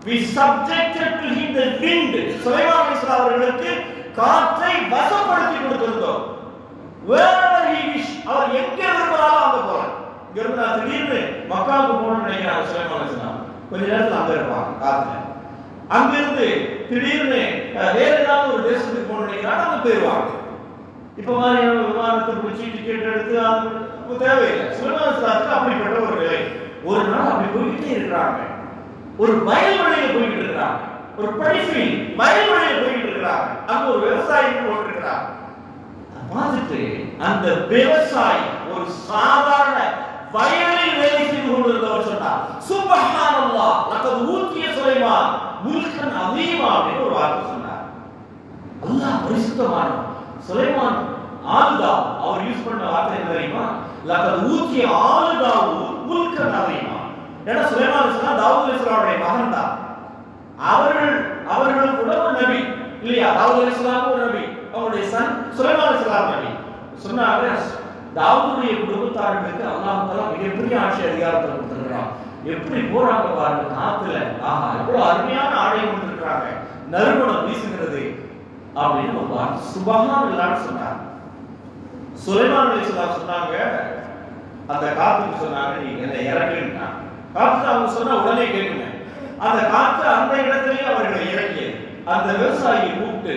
we subjected to him the wind. Sulaiman அலைஹிஸ்ஸலாம் அவர்களுக்கு காற்றை வசப்படுத்தி கொடுத்திருந்தோம். wherever he wish, அவர் எங்க விரும்பினாலும் அங்க போறார். இங்க இருந்து நான் திடீர்னு மக்காவுக்கு போகணும்னு நினைக்கிறாங்க சுலைமான் அலைஹிஸ்ஸலாம், கொஞ்ச நேரத்துல அங்க இருப்பாங்க காத்துல. அங்க இருந்து திடீர்னு வேற ஏதாவது ஒரு தேசத்துக்கு போகணும்னு நினைக்கிறாங்க, அங்க போயிருவாங்க. இப்ப மாதிரியான விமானத்தை பிடிச்சி டிக்கெட் எடுத்து அது தேவையில்லை. சுலைமான் அலைஹிஸ்ஸலாத்துக்கு அப்படிப்பட்ட ஒரு நிலை. ஒரு நாள் அப்படி போய்கிட்டே இருக்கிறாங்க, ஒரு வயல் வழியில போயிட்டு இருக்கிறாங்க, ஒரு படிஃபீல் வயல் வழியில போயிட்டு இருக்கிறாங்க. அங்க ஒரு விவசாயி போட்டிருக்கிறார். பார்த்துட்டு அந்த விவசாயி ஒரு சாதாரண வயலில் வேலை செய்து கொண்டிருந்தவர் சொன்னார், சுப்ஹானல்லாஹ் லகத் ஊதிய சுலைமான் முல்கன் அதீமா அப்படின்னு ஒரு வார்த்தை சொன்னார். அல்லாஹ் பரிசுத்தமானவன். சுலைமான் ஆல்தா அவர் யூஸ் பண்ண வார்த்தை என்ன தெரியுமா? லகத் ஊதிய ஆல்தாவு முல்கன் அதீமா. ஏன்னா சுலைமான் அலைஹிஸ்ஸலாம் தாவூத் அலைஹிஸ்ஸலாமுடைய மகன் தான். அவர்கள் கூட ஒரு நபி இல்லையா? தாவூத் அலைஹிஸ்ஸலாம் ஒரு நபி, அவருடைய சன் சுலைமான் அலைஹிஸ்ஸலாம் நபி. சொன்னாங்க, தாவூதுடைய குடும்பத்தார்களுக்கு அல்லாஹ் தஆலா மிகப்பெரிய ஆட்சி அதிகாரத்தை கொடுத்திருக்கிறான். எப்படி போறாங்க பாருங்க காத்துல, ஆஹா எவ்வளவு அருமையான ஆடை கொடுத்திருக்கிறாங்க, நறுமணம் வீசுகிறது அப்படின்னு ஒரு வார்த்தை சுப்ஹானல்லாஹ் சொன்னார். சுலைமான் அலைஹிஸ்ஸலாம் சொன்னாங்க, அந்த காத்துக்கு சொன்னாங்க, நீங்க என்ன இறக்குன்னா காத்து அவங்க சொன்னா உடனே கேட்குங்க. அந்த காற்று அந்த இடத்திலேயே அவர்களை இறக்கியது. அந்த விவசாயியை கூப்பிட்டு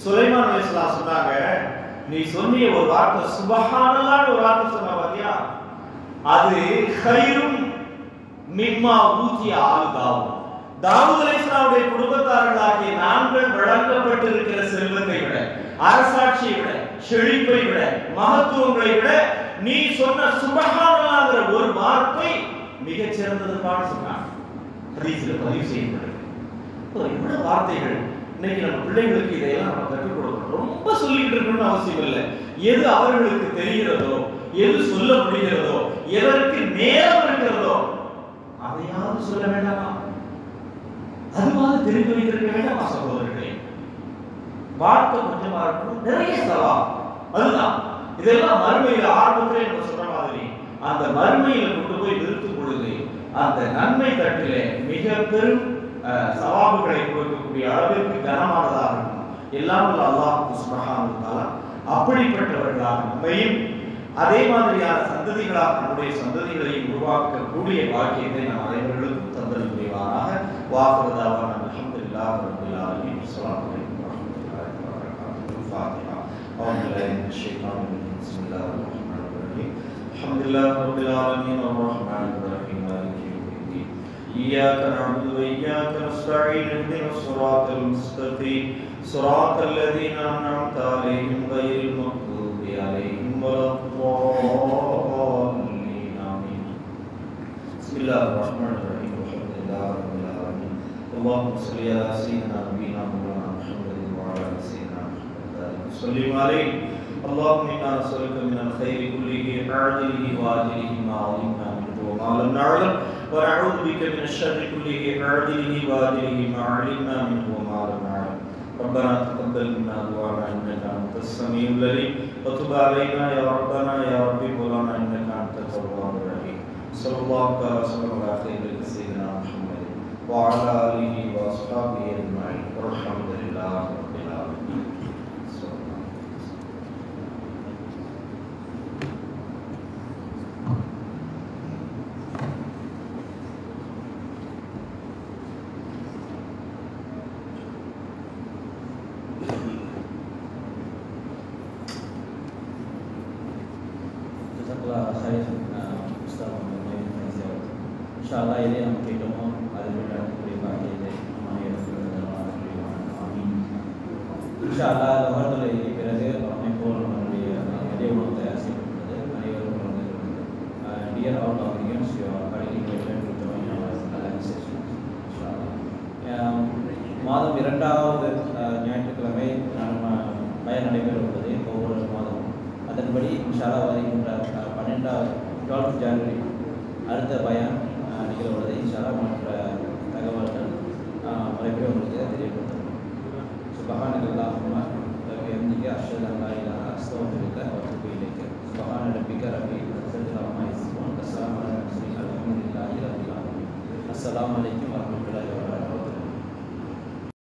சுலைமான் அலைஹிஸ்ஸலாம் சொன்னாங்க, நீ சொன்னிய ஒரு வார்த்தை சுப்ஹானல்லாஹ்னு ஒரு வார்த்தை சொன்ன பாத்தியா, அது கைரும் மிம்மா ஊதிய ஆல் தாவூத். தாவூத் அலைஹிஸ்ஸலாமுடைய குடும்பத்தார்களாகிய நாங்கள் வழங்கப்பட்டிருக்கிற செல்வத்தை விட, அரசாட்சியை விட, செழிப்பை விட, மகத்துவங்களை விட நீ சொன்ன சுப்ஹானல்லாஹ்ங்கிற ஒரு வார்த்தை மிகச் சிறந்ததுன்னு சொன்னாங்க. ஹதீஸ்ல பதிவு செய்யப்பட்டிருக்கு. இவ்வளவு வார்த்தைகள் இன்னைக்கு நம்ம பிள்ளைகளுக்கு இதையெல்லாம் நம்ம கற்றுக் கொடுக்கணும். ரொம்ப சொல்லிட்டு இருக்கணும்னு அவசியம் இல்லை. எது அவர்களுக்கு தெரிகிறதோ, எது சொல்ல முடிகிறதோ, எதற்கு நேரம் இருக்கிறதோ அதையாவது சொல்ல வேண்டாமா? அதுவாது தெரிந்து வைத்திருக்க வேண்டாமா சகோதரர்களே? வார்த்தை கொஞ்சமா இருக்கணும், நிறைய சவா. அதுதான் இதெல்லாம் மறுமையில ஆரம்பத்திலே நம்ம சொல்ற மாதிரி அந்த மறுமையில கொண்டு போய் நிறுத்தும் பொழுது அந்த நன்மை தட்டிலே மிக பெரும் சவாபுகளை கொடுக்கக்கூடிய அளவிற்கு கனமானதாக இருக்கும். எல்லாம் அல்லாஹ் சுப்ஹானஹு வ தஆலா அப்படிப்பட்டவர்களாக நம்மையும் அதே மாதிரியான சந்ததிகளாக நம்முடைய சந்ததிகளையும் உருவாக்கக்கூடிய பாக்கியத்தை நாம் அனைவர்களுக்கும் தந்தல் புரிவாராக. வாஹிரு தஅவானா அல்ஹம்துலில்லாஹி ரப்பில் ஆலமீன். அஸ்ஸலாமு அலைக்கும் வரஹ்மத்துல்லாஹி வபரகாத்துஹு. ஃபாத்திஹா. அவுது பில்லாஹி மினஷ் ஷைத்தானிர் ரஜீம். பிஸ்மில்லாஹிர் ரஹ்மானிர் ரஹீம். அல்ஹம்துலில்லாஹி ரப்பில் ஆலமீன் அர்ரஹ்மானிர் ரஹீம் மாலிகி யௌமிddin. إياك نعبد وإياك نستعين اهدنا الصراط المستقيم صراط الذين أنعمت عليهم غير المغضوب عليهم ولا الضالين آمين. بسم الله الرحمن الرحيم. الحمد لله رب العالمين. اللهم صل على سيدنا نبينا مولانا محمد وعلى آل سيدنا محمد وسلم عليه. اللهم إنا نسألك من الخير كله عاجله وآجله ما علمنا منه وما لم نعلم ونعوذ بك من الشر كله عاجله وآجله ما علمنا منه وما لم نعلم. ربنا تقبل منا دعاءنا إنك أنت السميع العليم وتب علينا يا ربنا يا رب مولانا إنك أنت التواب الرحيم. صلى الله تعالى وسلم على خير سيدنا محمد وعلى آله وأصحابه أجمعين والحمد لله رب العالمين. इंशाअल्लाह ये हम केटों आज बेटा पूरी बातें हैं हमारे आमीन. इंशाअल्लाह हर तरह की पिरजे अपने कोल हमारे ये होता है ऐसे dear all audience, you are kindly invited to join our live session. Inshallah. மாதம் இரண்டாவது ஞாயிற்றுக்கிழமை நம்ம பயன் நடைபெற உள்ளது ஒவ்வொரு மாதம். அதன்படி இன்ஷால்லா வருகின்ற 12 ஜனவரி அடுத்த பயன் நிகழ உள்ளது. இன்ஷால்லா மற்ற தகவல்கள் மறுபடியும் உங்களுக்கு தெரியப்படுத்தணும். சுப்ஹானல்லாஹும்ம வபிஹம்திஹி அஷ்ஹது அன் லா இலாஹ அஸ்தக்ஃபிருக வ அத்தூபு இலைக. சுப்ஹான ரப்பிக ரப்பில் இஸ்ஸத்தி அம்மா யசிஃபூன். அஸ்ஸலாமு அலைக்கும். அஸ்ஸலாமு அலைக்கும்.